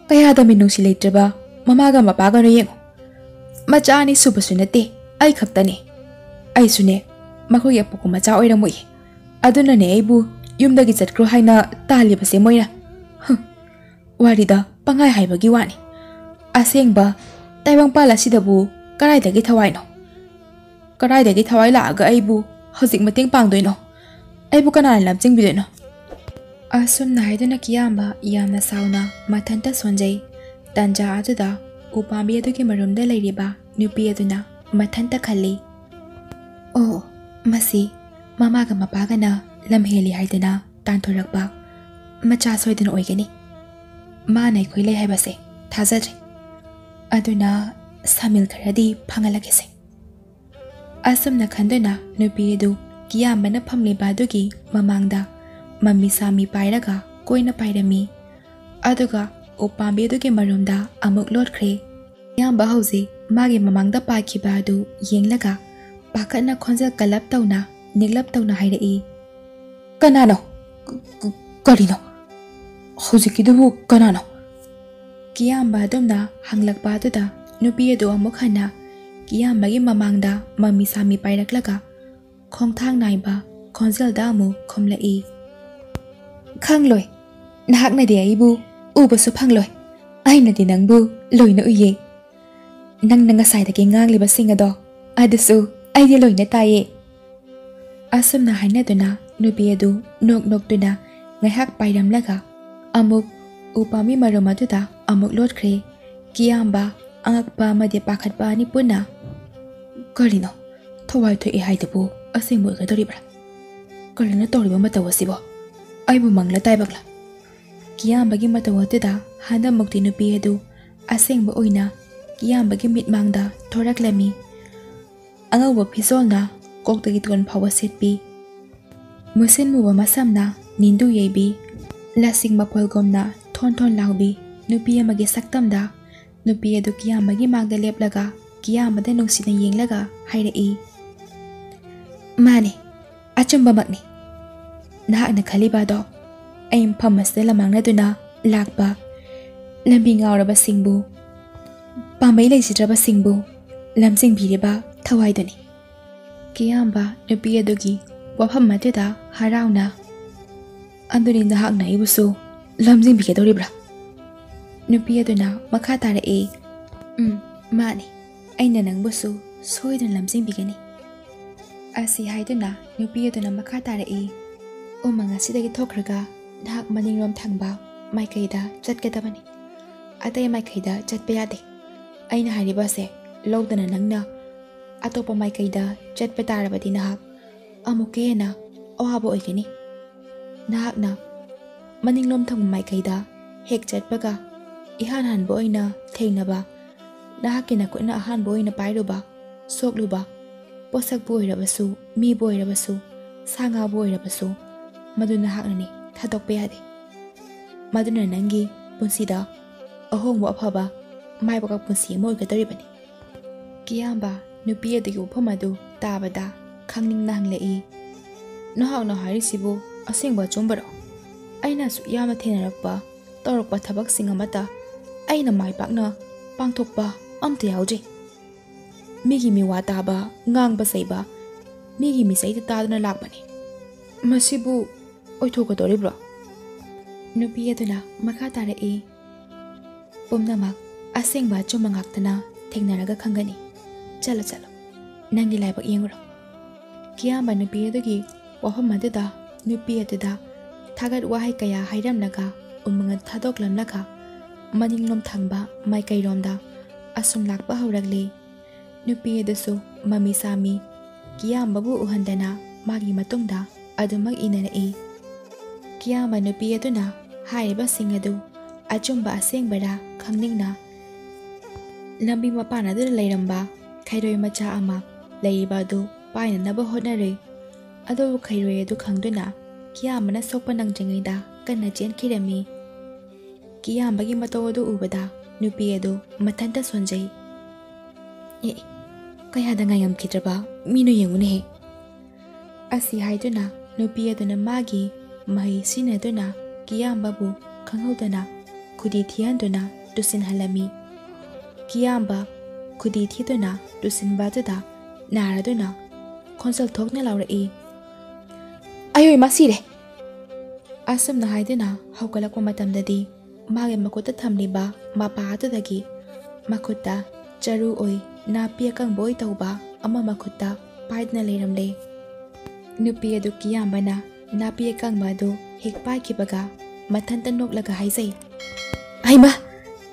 [SPEAKER 1] ꯀꯌꯥꯗ ꯃꯤꯅꯨꯡꯁꯤ ꯂꯩꯇ꯭ꯔꯕ ꯃꯃꯥꯒ ꯃꯄꯥꯒꯅꯣ ꯌꯦꯡꯉꯨ, ꯃꯆꯥ ꯑꯅꯤ ꯁꯨꯕꯁꯨ ꯅꯠꯇꯦ, ꯑꯩ ꯈꯛꯇꯅꯦ꯫ ꯑꯩꯁꯨꯅꯦ ꯃꯈꯣꯏꯒꯤ ꯑꯄꯣꯛꯄ ꯃꯆꯥ ꯑꯣꯏꯔꯝꯃꯣꯏ, ꯑꯗꯨꯅꯅꯦ ꯑꯩꯕꯨ ꯌꯨꯝꯗꯒꯤ ꯆꯠꯈ꯭ꯔꯣ ꯍꯥꯏꯅ ꯇꯥꯜꯂꯤꯕꯁꯦ ꯃꯣꯏꯅ꯫ ꯋꯥꯔꯤꯗ ꯄꯪꯍꯥꯏ ꯍꯥꯏꯕꯒꯤ ꯋꯥꯅꯤ, ꯑꯁꯦꯡꯕ ꯇꯥꯏꯕꯪꯄꯥꯜ ꯑꯁꯤꯗꯕꯨ ꯀꯔꯥꯏꯗꯒꯤ ꯊꯋꯥꯏꯅꯣ? ꯀꯔꯥꯏꯗꯒꯤ ꯊꯋꯥꯏ ꯂꯥꯛꯑꯒ ꯑꯩꯕꯨ ꯍꯧꯖꯤꯛ ꯃꯇꯦꯡ ꯄꯥꯡꯗꯣꯏꯅꯣ? ꯑꯩꯕꯨ ꯀꯅꯥꯅ ꯂꯝꯖꯤꯡꯕꯤꯗꯣꯏꯅꯣ? ꯑꯁꯨꯝꯅ ꯍꯥꯏꯗꯨꯅ ꯀꯤꯌꯥꯝꯕ ꯌꯥꯝꯅ ꯁꯥꯎꯅ ꯃꯊꯟꯇ ꯁꯣꯟꯖꯩ꯫ ꯇꯟꯖꯥ ꯑꯗꯨꯗ ꯎꯄꯥꯝꯕꯤ ꯑꯗꯨꯒꯤ ꯃꯔꯨꯝꯗ ꯂꯩꯔꯤꯕ ꯅꯨꯄꯤ ꯑꯗꯨꯅ ꯃꯊꯟꯇ ꯈꯜꯂꯤ, ꯑꯣ, ꯃꯁꯤ ꯃꯃꯥꯒ ꯃꯄꯥꯒꯅ ꯂꯝꯍꯦꯜꯂꯤ ꯍꯥꯏꯗꯅ ꯇꯥꯟꯊꯣꯔꯛꯄ ꯃꯆꯥ ꯁꯣꯏꯗꯅ ꯑꯣꯏꯒꯅꯤ꯫ ꯃꯥꯅ ꯑꯩꯈꯣꯏ ꯂꯩ ꯍꯥꯏꯕꯁꯦ ꯊꯥꯖꯗ꯭ꯔꯦ꯫ ꯑꯗꯨꯅ ꯁꯥꯃꯤꯜ ꯈꯔꯗꯤ ꯐꯪꯍꯜꯂꯒꯦꯁꯦ꯫ ꯑꯁꯨꯝꯅ ꯈꯟꯗꯨꯅ ꯅꯨꯄꯤ ꯑꯗꯨ ꯀꯤꯌꯥꯝꯕꯅ ꯐꯝꯂꯤꯕ ꯑꯗꯨꯒꯤ ꯃꯃꯥꯡꯗ ꯃꯃꯤ ꯁꯥꯃꯤ ꯄꯥꯏꯔꯒ ꯀꯣꯏꯅ ꯄꯥꯏꯔꯝꯃꯤ꯫ ꯑꯗꯨꯒ ꯎꯄꯥꯝꯕꯤ ꯑꯗꯨꯒꯤ ꯃꯔꯨꯝꯗ ꯑꯃꯨꯛ ꯂꯣꯠꯈ꯭ꯔꯦ꯫ ꯀꯤꯌꯥꯝꯕ ꯍꯧꯖꯤꯛ ꯃꯥꯒꯤ ꯃꯃꯥꯡꯗ ꯄꯥꯏꯈꯤꯕ ꯑꯗꯨ ꯌꯦꯡꯂꯒ ꯄꯥꯈꯠꯅ ꯈꯣꯟꯖꯦꯜ ꯀꯜꯂꯞ ꯇꯧꯅ ꯅꯤꯛꯂꯞ ꯇꯧꯅ ꯍꯥꯏꯔꯛꯏ, ꯀꯅꯥꯅꯣ? ꯀꯔꯤꯅꯣ? ꯍꯧꯖꯤꯛꯀꯤꯗꯨꯕꯨ ꯀꯅꯥꯅꯣ? ꯀꯤꯌꯥꯝꯕ ꯑꯗꯨꯝꯅ ꯍꯪꯂꯛꯄ ꯑꯗꯨꯗ ꯅꯨꯄꯤ ꯑꯗꯨ ꯑꯃꯨꯛ ꯍꯟꯅ ꯀꯤꯌꯥꯝꯕꯒꯤ ꯃꯃꯥꯡꯗ ꯃꯃꯤ ꯁꯥꯃꯤ ꯄꯥꯏꯔꯛꯂꯒ ꯈꯣꯡꯊꯥꯡ ꯅꯥꯏꯕ ꯈꯣꯟꯖꯦꯜꯗ ꯑꯃꯨꯛ ꯈꯨꯝꯂꯛꯏ, ꯈꯪꯂꯣꯏ, ꯅꯍꯥꯛꯅꯗꯤ ꯑꯩꯕꯨ ꯎꯕꯁꯨ ꯐꯪꯂꯣꯏ, ꯑꯩꯅꯗꯤ ꯅꯪꯕꯨ ꯂꯣꯏꯅ ꯎꯏꯌꯦ꯫ ꯅꯪꯅ ꯉꯁꯥꯏꯗꯒꯤ ꯉꯥꯡꯂꯤꯕꯁꯤꯡ ꯑꯗꯣ ꯑꯗꯨꯁꯨ ꯑꯩꯗꯤ ꯂꯣꯏꯅ ꯇꯥꯏꯌꯦ꯫ ꯑꯁꯨꯝꯅ ꯍꯥꯏꯅꯗꯨꯅ ꯅꯨꯄꯤ ꯑꯗꯨ ꯅꯣꯛ ꯅꯣꯛꯇꯨꯅ ꯉꯥꯏꯍꯥꯛ ꯄꯥꯏꯔꯝꯂꯒ ꯑꯃꯨꯛ ꯎꯄꯥꯝꯕꯤ ꯃꯔꯨꯝ ꯑꯗꯨꯗ ꯑꯃꯨꯛ ꯂꯣꯠꯈ꯭ꯔꯦ꯫ ꯀꯤꯌꯥꯝꯕ ꯑꯉꯛꯄ ꯑꯃꯗꯤ ꯄꯥꯈꯠꯄ ꯑꯅꯤ ꯄꯨꯟꯅ, ꯀꯔꯤꯅꯣ? ꯊꯋꯥꯏ ꯊꯣꯛꯑꯦ ꯍꯥꯏꯗꯨꯕꯨ ꯑꯁꯦꯡꯕ ꯑꯣꯏꯒꯗꯧꯔꯤꯕ꯭ꯔꯥ? ꯀꯔꯤꯅꯣ ꯇꯧꯔꯤꯕ ꯃꯇꯧ ꯑꯁꯤꯕꯣ? ꯑꯩꯕꯨ ꯃꯪꯂ ꯇꯥꯏꯕꯛꯂꯥ? ꯀꯤꯌꯥꯝꯕꯒꯤ ꯃꯇꯧ ꯑꯗꯨꯗ ꯍꯟꯗꯛꯃꯨꯛꯇꯤ ꯅꯨꯄꯤ ꯑꯗꯨ ꯑꯁꯦꯡꯕ ꯑꯣꯏꯅ ꯀꯤꯌꯥꯝꯕꯒꯤ ꯃꯤꯠꯃꯥꯡꯗ ꯊꯣꯔꯛꯂꯝꯃꯤ꯫ ꯑꯉꯧꯕ ꯐꯤꯖꯣꯜꯅ ꯀꯣꯛꯇꯒꯤ ꯇꯣꯟ ꯐꯥꯎꯕ ꯁꯦꯠꯄꯤ, ꯃꯨꯁꯤꯟ ꯃꯨꯕ ꯃꯁꯝꯅ ꯅꯤꯟꯗꯨ ꯌꯩꯕꯤ, ꯂꯁꯤꯡ ꯃꯄꯣꯜꯒꯨꯝꯅ ꯊꯣꯟ ꯊꯣꯟ ꯂꯥꯎꯕꯤ ꯅꯨꯄꯤ ꯑꯃꯒꯤ ꯁꯛꯇꯝꯗ ꯅꯨꯄꯤ ꯑꯗꯨ ꯀꯤꯌꯥꯝꯕꯒꯤ ꯃꯥꯡꯗ ꯂꯦꯞꯂꯒ ꯀꯤꯌꯥꯝꯕꯗ ꯅꯨꯡꯁꯤꯅ ꯌꯦꯡꯂꯒ ꯍꯥꯏꯔꯛꯏ, ꯃꯥꯅꯦ, ꯑꯆꯨꯝꯕꯃꯛꯅꯤ꯫ ꯅꯍꯥꯛꯅ ꯈꯜꯂꯤꯕ ꯑꯗꯣ ꯑꯩ ꯃꯐꯝ ꯑꯁꯤꯗ ꯂꯝꯃꯥꯡꯅꯗꯨꯅ ꯂꯥꯛꯄ ꯂꯝꯕꯤ ꯉꯥꯎꯔꯕꯁꯤꯡꯕꯨ, ꯄꯥꯝꯕꯩ ꯂꯩꯖꯗ꯭ꯔꯕꯁꯤꯡꯕꯨ ꯂꯝꯖꯤꯡꯕꯤꯔꯤꯕ ꯊꯋꯥꯏꯗꯨꯅꯤ꯫ ꯀꯤꯌꯥꯝꯕ ꯅꯨꯄꯤ ꯑꯗꯨꯒꯤ ꯋꯥꯐꯝ ꯑꯗꯨꯗ ꯍꯔꯥꯎꯅ, ꯑꯗꯨꯅꯤ ꯅꯍꯥꯛꯅ ꯑꯩꯕꯨꯁꯨ ꯂꯝꯖꯤꯡꯕꯤꯒꯗꯧꯔꯤꯕ꯭ꯔꯥ? ꯅꯨꯄꯤ ꯑꯗꯨꯅ ꯃꯈꯥ ꯇꯥꯔꯛꯏ, ꯃꯥꯅꯤ, ꯑꯩꯅ ꯅꯪꯕꯨꯁꯨ ꯁꯣꯏꯗꯅ ꯂꯝꯖꯤꯡꯕꯤꯒꯅꯤ꯫ ꯑꯁꯤ ꯍꯥꯏꯗꯨꯅ ꯅꯨꯄꯤ ꯑꯗꯨꯅ ꯃꯈꯥ ꯇꯥꯔꯛꯏ, ꯎꯃꯪ ꯑꯁꯤꯗꯒꯤ ꯊꯣꯛꯈ꯭ꯔꯒ ꯅꯍꯥꯛ ꯃꯅꯤꯡꯂꯣꯝ ꯊꯪꯕ ꯃꯥꯏꯀꯩꯗ ꯆꯠꯀꯗꯕꯅꯤ꯫ ꯑꯇꯩ ꯃꯥꯏꯀꯩꯗ ꯆꯠꯄ ꯌꯥꯗꯦ꯫ ꯑꯩꯅ ꯍꯥꯏꯔꯤꯕꯁꯦ ꯂꯧꯗꯅ ꯅꯪꯅ ꯑꯇꯣꯞꯄ ꯃꯥꯏꯀꯩꯗ ꯆꯠꯄ ꯇꯥꯔꯕꯗꯤ ꯅꯍꯥꯛ ꯑꯃꯨꯛꯀ ꯍꯦꯟꯅ ꯑꯋꯥꯕ ꯑꯣꯏꯒꯅꯤ꯫ ꯅꯍꯥꯛꯅ ꯃꯅꯤꯡꯂꯣꯝ ꯊꯪꯕ ꯃꯥꯏꯀꯩꯗ ꯍꯦꯛ ꯆꯠꯄꯒ इहान हानबो ओइना थेंगनाबा नाहाके नाखुना अहानबो ओइना पाइरुबा सोकलुबा पोसकबो ओइरबसु मीबो ओइरबसु सांगाबो ओइरबसु मदु नाहाकनानि थादोकपा यादे मदुना नंगी पुंसीदा अहोंगबो अफबा माइबका पुंसी अमा ओइगदरिबनि कियाबा नुपी अदुगि उफम अदु ताबदा खंगनिंगना हंगलई नहाकना हारिसिबु असेंगबा चुंबरो अइना सु यामा थेनरकपा तौरकपा थबकसिंग अमता अइना माइपाकना पांगथोकपा अमता याउजे मीगी मिवा ताबा ngang सैबा मीगी मिसैद तादना लाकबनी मसिबु ओइथोकदोरिब्रो नुपी अदुना मखा तारई पुमनमक असेंगबा चुम्मा ngakतना थेंगनरगा खंगनी चलो चलो नंगी लाइबक येंगरो कियाबा नुपी अदुगी वफम अदुदा नुपी अदुदा थागत वाहै कया हाइरमलगा उमंग थादोकलमलगा मनिंगलोम थांगबा माइकैरोमदा असुम लाकपा हौरगले नुपी अदुसु ममी सामी कियाबबु उहंदना मागी मतुंगदा अदुमक इनरई कियाबा नुपी अदुना हाइबा सिंग अदु अचुंबा असेंगबरा खंगनिंगना लंबी मपान अदुदा लैरंबा खैरोय मचा अमा लैरिबा अदु पाइननबा होटनरे अदु खैरोय अदु खंगदुना कियामना सोकपा नंगजंगैदा कन्ना चेनखिरमी कियाबगी मतौ अदु उबदा नुपी अदु मथंता सोंजै ए कयादा ngayamखिद्रबा मीनु येंगुने हे असि हाइदुना नुपी अदुना मागी मही सिनदुना कियाबबु खंगौदना खुदी थियंदुना तुसिन हलमी कियाबा खुदी थिदुना तुसिन बादुदा नारदुना खोंसल थोकना लाउरई अयोय मासिरे असम हाइदुना हौगलकपा मतमददी मागे मकुता थमलिबा मपा अदुदगी मकुता चरु ओइ नापी अकंबोय तौबा अमा मकुता पाइदना लेरमले नुपी अदु कियाबना napi kang badu hek pai ki baga mathan tan nok laga haizai ai ma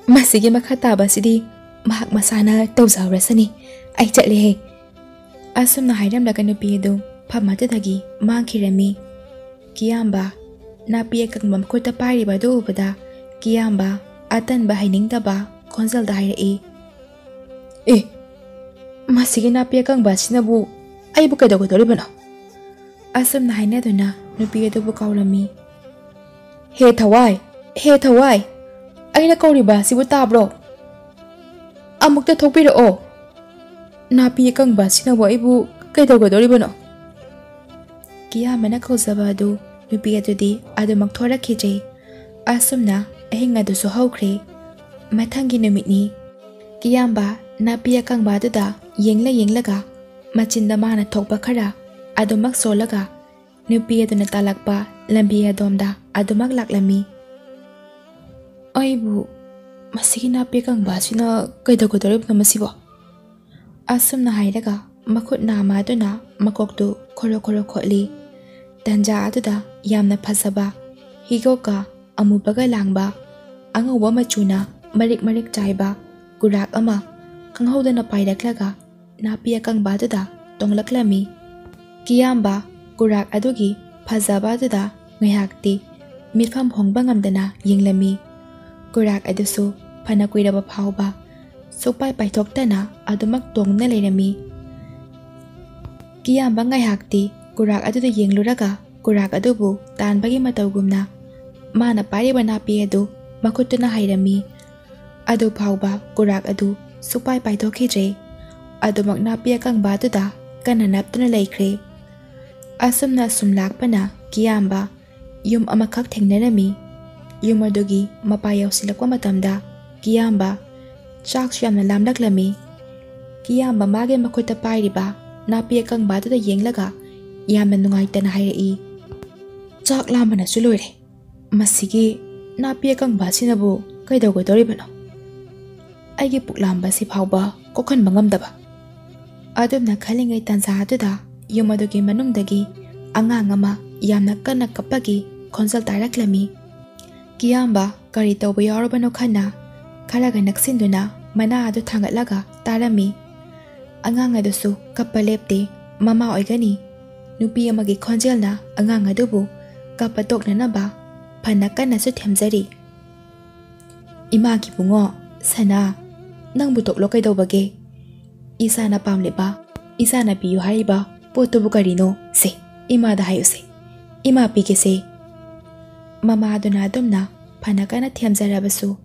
[SPEAKER 1] masigi makhata basidi mahak masana tawzawrasani ai chatle he asum na hairam laga nupi du phamate dagi mangkhirami kiyamba napi kang mam khota pari badu ubada kiyamba atan ba haining da ba khonjal da hairi e masigi napi kang basina bu ai bu kada godori bana asum na haina duna nupi du bu kaulami he thawai aina kauri ba sibu tabro amukta thokpiro o napi kang basina bo ibu kada godori bana kiya mana khozaba du nupi adudi adumak thora khije asumna ahinga du so haukhre mathangi numitni kiyamba napi kang ba du da yenglaga machinda mana thokpa khara adumak solaga nupi aduna talakpa lambi adomda adumak laklami aibu masigi napi kang basina kaida godori bana masibo asumna hairaga makhut nama aduna makoktu khoro kholi tanja aduda yamna phasaba higoka amubaga langba angauba machuna marik chaiba gurak ama kanghaudana pairaklaga napi kang baduda tonglaklami kiyamba gurak adugi phazaba aduda ngaihakti mitfam hongba ngamdana yenglami gurak adusu phana kuiraba phauba sopai paithoktana adumak tongna leirami kiyamba ngaihakti kurak adu yengluraga kurak adubu tanbagi matawgumna mana pariba napi adu makutuna hairami adu phauba kurak adu supai paithokhije adumak napi kang baduda kana naptuna laikre asumna sumlakpana kiyamba yum amakhak thengnarami yum adugi mapayaw silakwa matamda kiyamba chaksu yamna lamlaklami kiyamba mage makuta pairiba napi kang baduda yenglaga yamna nungaitana hairi chak lambana sulure masigi napi kang basinabu kaidawgodoribano aigi puklamba si phauba kokhan mangamdaba adumna khalingai tansa aduda yumadugi manungdagi angang ama yamna kana kapagi khonjal taraklami kiyamba kari tawba yarobano khana kharaga naksinduna mana adu thangatlaga tarami angang adusu kappalepte mama oigani nupi amagi khonjelna angang adubu kapatoknanaba phana kana su themjari ima ki bungo sana nangbu toklo kaidawbage isana pamleba isana piyu hariba potubu karino se ima da hayuse ima pike se mama aduna adumna phana kana themjarabasu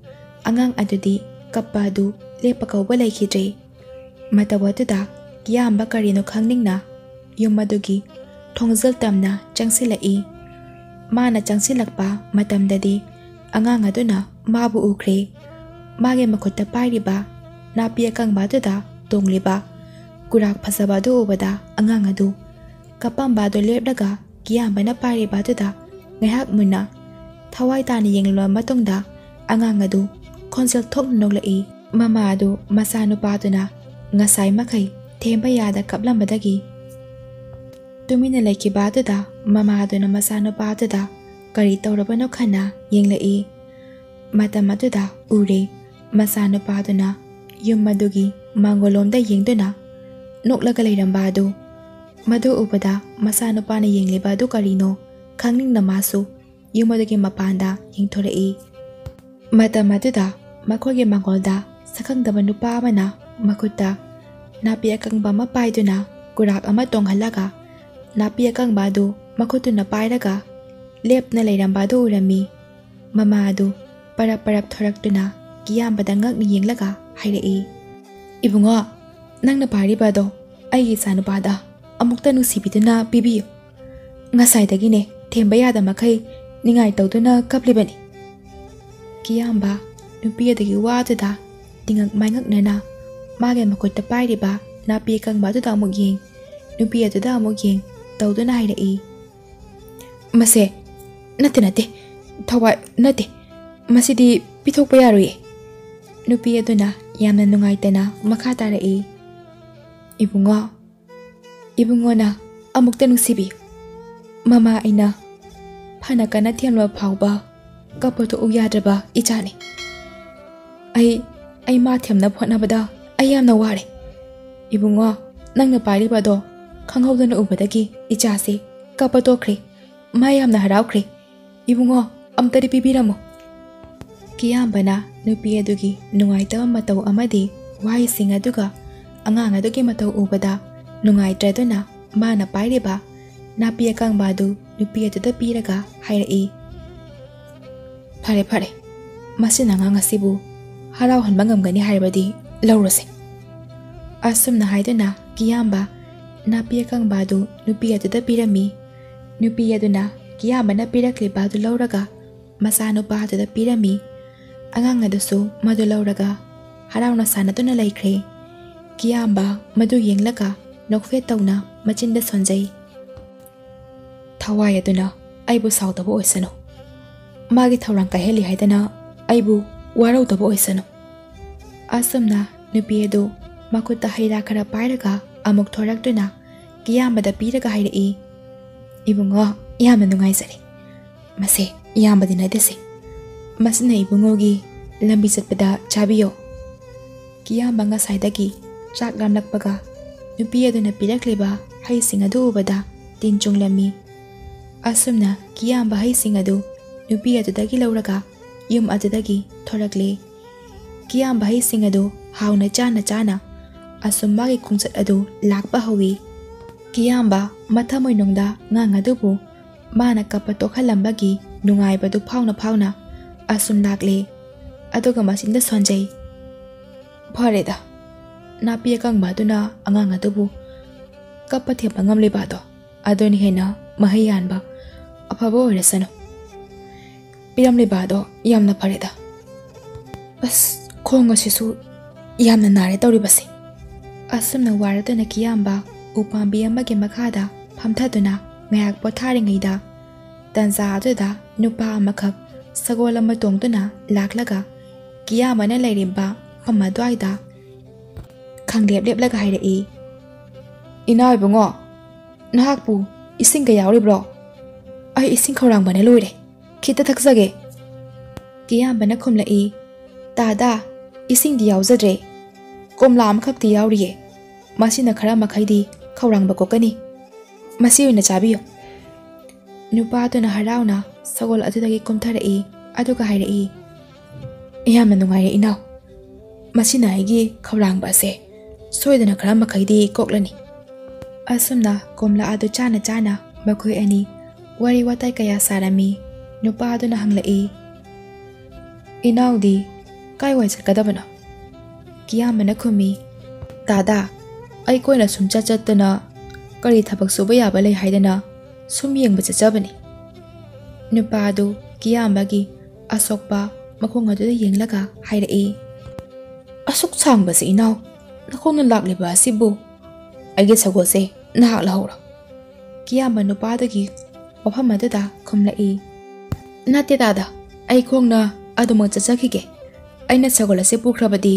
[SPEAKER 1] angang adudi kapadu lepakawba laikhije matawatuda kiyamba karino khangningna yumadugi thongjal tamna changsilai mana changsilakpa matamdadi angang aduna mabu ukre mage makhutta pairiba napi kang baduda tongliba kurak phasaba du ubada angang adu kapamba do lepdaga kiyambana pairiba duda ngaihak munna thawai tani yenglo matungda angang adu khonjal thok noglai mama adu masanu paduna ngasai makai themba yada kaplambadagi tumina laiki baduda mama aduna masano baduda kari tawrabano khana yenglai matamaduda ure masano baduna yumadugi mangolomda yengduna noklaga leirambadu madu ubada masano pana yenglibadu karino khangning namasu yumadugi mapanda yengthorai matamaduda makhoge mangolda sakhangdaba nupa amana makutta napi akangba mapaiduna kurak ama tonghalaga napi akangba du makhutuna pairaga lepna leirambadu urami mama adu parap thoraktuna kiyambada ngakni yenglaga hairai ibungo nangna paribado aigi sanupada amukta nusibiduna bibiyu ngasaidagine themba yada makai ningai tawduna kaplibani kiyamba nupiadagi waduda tingak maingaknana mage makutta pairiba napi kangbaduda amuk yeng nupiaduda amuk yeng tawduna hairai mase nate thawai nate masidi pithokpa yarui nupi aduna yamna nungaitana makha tarai ibungo na amukta nungsibi ꯃꯃꯥ ꯑꯩꯅ ꯐꯅ ꯀꯟꯅ ꯊꯦꯝꯂꯕ ꯐꯥꯎꯕ ꯀꯞꯄꯊꯣꯛꯎ ꯌꯥꯗ꯭ꯔꯕ ꯏꯆꯥꯅꯤ ꯑꯩ ꯃꯥ ꯊꯦꯝꯅꯕ ꯍꯣꯠꯅꯕꯗ ꯑꯩ ꯌꯥꯝꯅ ꯋꯥꯔꯦ ꯏꯕꯨꯡꯉꯣ ꯅꯪꯅ ꯄꯥꯏꯔꯤꯕ ꯑꯗꯣ ꯈꯪꯍꯧꯗꯅ ꯎꯕꯗꯒꯤ ꯏꯆꯥꯁꯤ ꯀꯞꯄ ꯇꯣꯛꯈ꯭ꯔꯦ ꯃꯥ ꯌꯥꯝꯅ ꯍꯔꯥꯎꯈ꯭ꯔꯦ ꯏꯕꯨꯡꯉꯣ ꯑꯝꯇꯗꯤ ꯄꯤꯕꯤꯔꯝꯃꯨ ꯀꯤꯌꯥꯝꯕꯅ ꯅꯨꯄꯤ ꯑꯗꯨꯒꯤ ꯅꯨꯡꯉꯥꯏꯇꯕ ꯃꯇꯧ ꯑꯃꯗꯤ ꯋꯥꯍꯩꯁꯤꯡ ꯑꯗꯨꯒ ꯑꯉꯥꯡ ꯑꯗꯨꯒꯤ ꯃꯇꯧ ꯎꯕꯗ ꯅꯨꯡꯉꯥꯏꯇ꯭ꯔꯗꯨꯅ ꯃꯥꯅ ꯄꯥꯏꯔꯤꯕ ꯅꯥꯄꯤ ꯑꯀꯪꯕ ꯑꯗꯨ ꯅꯨꯄꯤ ꯑꯗꯨꯗ ꯄꯤꯔꯒ ꯍꯥꯏꯔꯛꯏ ꯐꯔꯦ ꯐꯔꯦ ꯃꯁꯤꯅ ꯑꯉꯥꯡ ꯑꯁꯤꯕꯨ ꯍꯔꯥꯎꯍꯟꯕ ꯉꯝꯒꯅꯤ ꯍꯥꯏꯔꯕꯗꯤ ꯂꯧꯔꯁꯦ ꯑꯁꯨꯝꯅ ꯍꯥꯏꯗꯨꯅ ꯀꯤꯌꯥꯝꯕ ꯅꯥꯄꯤ ꯑꯀꯪꯕ ꯑꯗꯨ ꯅꯨꯄꯤ ꯑꯗꯨꯗ ꯄꯤꯔꯝꯃꯤ ꯅꯨꯄꯤ ꯑꯗꯨꯅ ꯀꯤꯌꯥꯝꯕꯅ ꯄꯤꯔꯛꯂꯤꯕ ꯑꯗꯨ ꯂꯧꯔꯒ ꯃꯆꯥꯅꯨꯄꯥ ꯑꯗꯨꯗ ꯄꯤꯔꯝꯃꯤ ꯑꯉꯥꯡ ꯑꯗꯨꯁꯨ ꯃꯗꯨ ꯂꯧꯔꯒ ꯍꯔꯥꯎꯅ ꯁꯥꯟꯅꯗꯨꯅ ꯂꯩꯈ꯭ꯔꯦ ꯀꯤꯌꯥꯝꯕ ꯃꯗꯨ ꯌꯦꯡꯂꯒ ꯅꯣꯛꯐꯦꯠ ꯇꯧꯅ ꯃꯆꯤꯟꯗ ꯁꯣꯟꯖꯩ ꯊꯋꯥꯏ ꯑꯗꯨꯅ ꯑꯩꯕꯨ ꯁꯥꯎꯗꯕ ꯑꯣꯏꯁꯅꯨ ꯃꯥꯒꯤ ꯊꯧꯔꯥꯡ ꯀꯥꯏꯍꯜꯂꯤ ꯍꯥꯏꯗꯅ ꯑꯩꯕꯨ ꯋꯥꯔꯧꯗꯕ ꯑꯣꯏꯁꯅꯨ ꯑꯁꯨꯝꯅ ꯅꯨꯄꯤ ꯑꯗꯨ ꯃꯈꯨꯠꯇ ꯍꯩꯔꯥ ꯈꯔ ꯄꯥꯏꯔꯒ ꯑꯃꯨꯛ ꯊꯣꯔꯛꯇꯨꯅ ꯀꯤꯌꯥꯝꯕꯗ ꯄꯤꯔꯒ ꯍꯥꯏꯔꯛꯏ ꯏꯕꯨꯡꯉꯣ ꯌꯥꯝꯅ ꯅꯨꯡꯉꯥꯏꯖꯔꯦ ꯃꯁꯦ ꯌꯥꯝꯕꯗꯤ ꯅꯠꯇꯦꯁꯦ ꯃꯁꯤꯅ ꯏꯕꯨꯡꯉꯣꯒꯤ ꯂꯝꯕꯤ ꯆꯠꯄꯗ ꯆꯥꯕꯤꯌꯣ ꯀꯤꯌꯥꯝꯕ ꯉꯁꯥꯏꯗꯒꯤ ꯆꯥꯛ ꯂꯥꯝꯂꯛꯄꯒ ꯅꯨꯄꯤ ꯑꯗꯨꯅ ꯄꯤꯔꯛꯂꯤꯕ ꯍꯩꯁꯤꯡ ꯑꯗꯨ ꯎꯕꯗ ꯇꯤꯟ ꯆꯨꯡꯂꯝꯃꯤ ꯑꯁꯨꯝꯅ ꯀꯤꯌꯥꯝꯕ ꯍꯩꯁꯤꯡ ꯑꯗꯨ ꯅꯨꯄꯤ ꯑꯗꯨꯗꯒꯤ ꯂꯧꯔꯒ ꯌꯨꯝ ꯑꯗꯨꯗꯒꯤ ꯊꯣꯔꯛꯂꯦ ꯀꯤꯌꯥꯝꯕ ꯍꯩꯁꯤꯡ ꯑꯗꯨ ꯍꯥꯎꯅ ꯆꯥꯅ ꯆꯥꯅ ꯑꯁꯨꯝ ꯃꯥꯒꯤ ꯈꯣꯡꯆꯠ ꯑꯗꯨ ꯂꯥꯛꯄ ꯍꯧꯏ ꯀꯤꯌꯥꯝꯕ ꯃꯊꯃꯣꯏꯅꯨꯡꯗ ꯉꯥꯡ ꯑꯗꯨꯕꯨ ꯃꯥꯅ ꯀꯞꯄ ꯇꯣꯛꯍꯜꯂꯝꯕꯒꯤ ꯅꯨꯡꯉꯥꯏꯕꯗꯨ ꯐꯥꯎꯅ ꯐꯥꯎꯅ ꯑꯁꯨꯝ ꯂꯥꯛꯂꯦ ꯑꯗꯨꯒ ꯃꯆꯤꯟꯗ ꯁꯣꯟꯖꯩ ꯐꯔꯦꯗ ꯅꯥꯄꯤ ꯑꯀꯪꯕ ꯑꯗꯨꯅ ꯑꯉꯥꯡ ꯑꯗꯨꯕꯨ ꯀꯞꯄ ꯊꯦꯝꯕ ꯉꯝꯂꯤꯕ ꯑꯗꯣ ꯑꯗꯨꯅ ꯍꯦꯟꯅ ꯃꯍꯩ ꯌꯥꯟꯕ ꯑꯐꯕ ꯑꯣꯏꯔꯁꯅꯨ ꯄꯤꯔꯝꯂꯤꯕ ꯑꯗꯣ ꯌꯥꯝꯅ ꯐꯔꯦꯗ ꯑꯁ ꯈꯣꯡ ꯑꯁꯤꯁꯨ ꯌꯥꯝꯅ ꯅꯥꯔꯦ ꯇꯧꯔꯤꯕꯁꯦ ꯑꯁꯨꯝꯅ ꯋꯥꯔꯗꯨꯅ ꯀꯤꯌꯥꯝꯕ ꯎꯄꯥꯝꯕꯤ ꯑꯃꯒꯤ ꯃꯈꯥꯗ ꯐꯝꯊꯗꯨꯅ ꯉꯥꯏꯍꯥꯛ ꯄꯣꯊꯥꯔꯤꯉꯩꯗ ꯇꯟꯖꯥ ꯑꯗꯨꯗ ꯅꯨꯄꯥ ꯑꯃꯈꯛ ꯁꯒꯣꯜ ꯑꯃ ꯇꯣꯡꯗꯨꯅ ꯂꯥꯛꯂꯒ ꯀꯤꯌꯥꯝꯕꯅ ꯂꯩꯔꯤꯕ ꯃꯐꯝ ꯑꯗꯨꯋꯥꯏꯗ ꯈꯪꯂꯦꯞ ꯂꯦꯞꯂꯒ ꯍꯥꯏꯔꯛꯏ ꯏꯅꯥꯎ ꯏꯕꯨꯡꯉꯣ ꯅꯍꯥꯛꯄꯨ ꯏꯁꯤꯡꯒ ꯌꯥꯎꯔꯤꯕ꯭ꯔꯣ ꯑꯩ ꯏꯁꯤꯡ ꯈꯧꯔꯥꯡꯕꯅ ꯂꯣꯏꯔꯦ ꯈꯤꯇ ꯊꯛꯆꯒꯦ ꯀꯤꯌꯥꯝꯕꯅ ꯈꯨꯝꯂꯛꯏ ꯇꯥꯗꯥ ꯏꯁꯤꯡꯗꯤ ꯌꯥꯎꯖꯗ꯭ꯔꯦ ꯀꯣꯝꯂꯥ ꯑꯃꯈꯛꯇꯤ ꯌꯥꯎꯔꯤꯌꯦ ꯃꯁꯤꯅ ꯈꯔ ꯃꯈꯩꯗꯤ ꯈꯧꯔꯥꯡꯕ ꯀꯣꯛꯀꯅꯤ ꯃꯁꯤ ꯑꯣꯏꯅ ꯆꯥꯕꯤꯌꯨ ꯅꯨꯄꯥꯗꯨꯅ ꯍꯔꯥꯎꯅ ꯁꯒꯣꯜ ꯑꯗꯨꯗꯒꯤ ꯀꯨꯝꯊꯔꯛꯏ ꯑꯗꯨꯒ ꯍꯥꯏꯔꯛꯏ ꯌꯥꯝꯅ ꯅꯨꯡꯉꯥꯏꯔꯦ ꯏꯅꯥꯎ ꯃꯁꯤꯅ ꯑꯩꯒꯤ ꯈꯧꯔꯥꯡꯕ ꯑꯁꯦ ꯁꯣꯏꯗꯅ ꯈꯔ ꯃꯈꯩꯗꯤ ꯀꯣꯛꯂꯅꯤ ꯑꯁꯨꯝꯅ ꯀꯣꯝꯂꯥ ꯑꯗꯨ ꯆꯥꯅ ꯆꯥꯅ ꯃꯈꯣꯏ ꯑꯅꯤ ꯋꯥꯔꯤ ꯋꯥꯇꯥꯏ ꯀꯌꯥ ꯁꯥꯔꯝꯃꯤ ꯅꯨꯄꯥꯗꯨꯅ ꯍꯪꯂꯛꯏ ꯏꯅꯥꯎꯗꯤ ꯀꯥꯏꯋꯥꯏ ꯆꯠꯀꯗꯕꯅꯣ ꯀꯤꯌꯥꯝꯕꯅ ꯈꯨꯝꯃꯤ ꯇꯥꯗꯥ ꯑꯩ ꯀꯣꯏꯅ ꯁꯨꯝ ꯆꯠꯇꯅ ꯀꯔꯤ ꯊꯕꯛ ꯁꯨꯕ ꯌꯥꯕ ꯂꯩ ꯍꯥꯏꯗꯅ ꯁꯨꯝ ꯌꯦꯡꯕ ꯆꯠꯆꯕꯅꯤ ꯅꯨꯄꯥ ꯑꯗꯨ ꯀꯤꯌꯥꯝꯕꯒꯤ ꯑꯁꯣꯛꯄ ꯃꯈꯣꯡ ꯑꯗꯨꯗ ꯌꯦꯡꯂꯒ ꯍꯥꯏꯔꯛꯏ ꯑꯁꯨꯛ ꯁꯥꯡꯕꯁꯦ ꯏꯅꯥꯎ ꯅꯈꯣꯡꯅ ꯂꯥꯛꯂꯤꯕ ꯑꯁꯤꯕꯨ ꯑꯩꯒꯤ ꯁꯒꯣꯜꯁꯦ ꯅꯍꯥꯛ ꯂꯧꯍꯧꯔꯣ ꯀꯤꯌꯥꯝꯕ ꯅꯨꯄꯥꯗꯨꯒꯤ ꯋꯥꯐꯝ ꯑꯗꯨꯗ ꯈꯨꯝꯂꯛꯏ ꯅꯠꯇꯦ ꯇꯥꯗ ꯑꯩ ꯈꯣꯡꯅ ꯑꯗꯨꯃꯛ ꯆꯠꯆꯈꯤꯒꯦ ꯑꯩꯅ ꯁꯒꯣꯜ ꯑꯁꯤ ꯄꯨꯈ꯭ꯔꯕꯗꯤ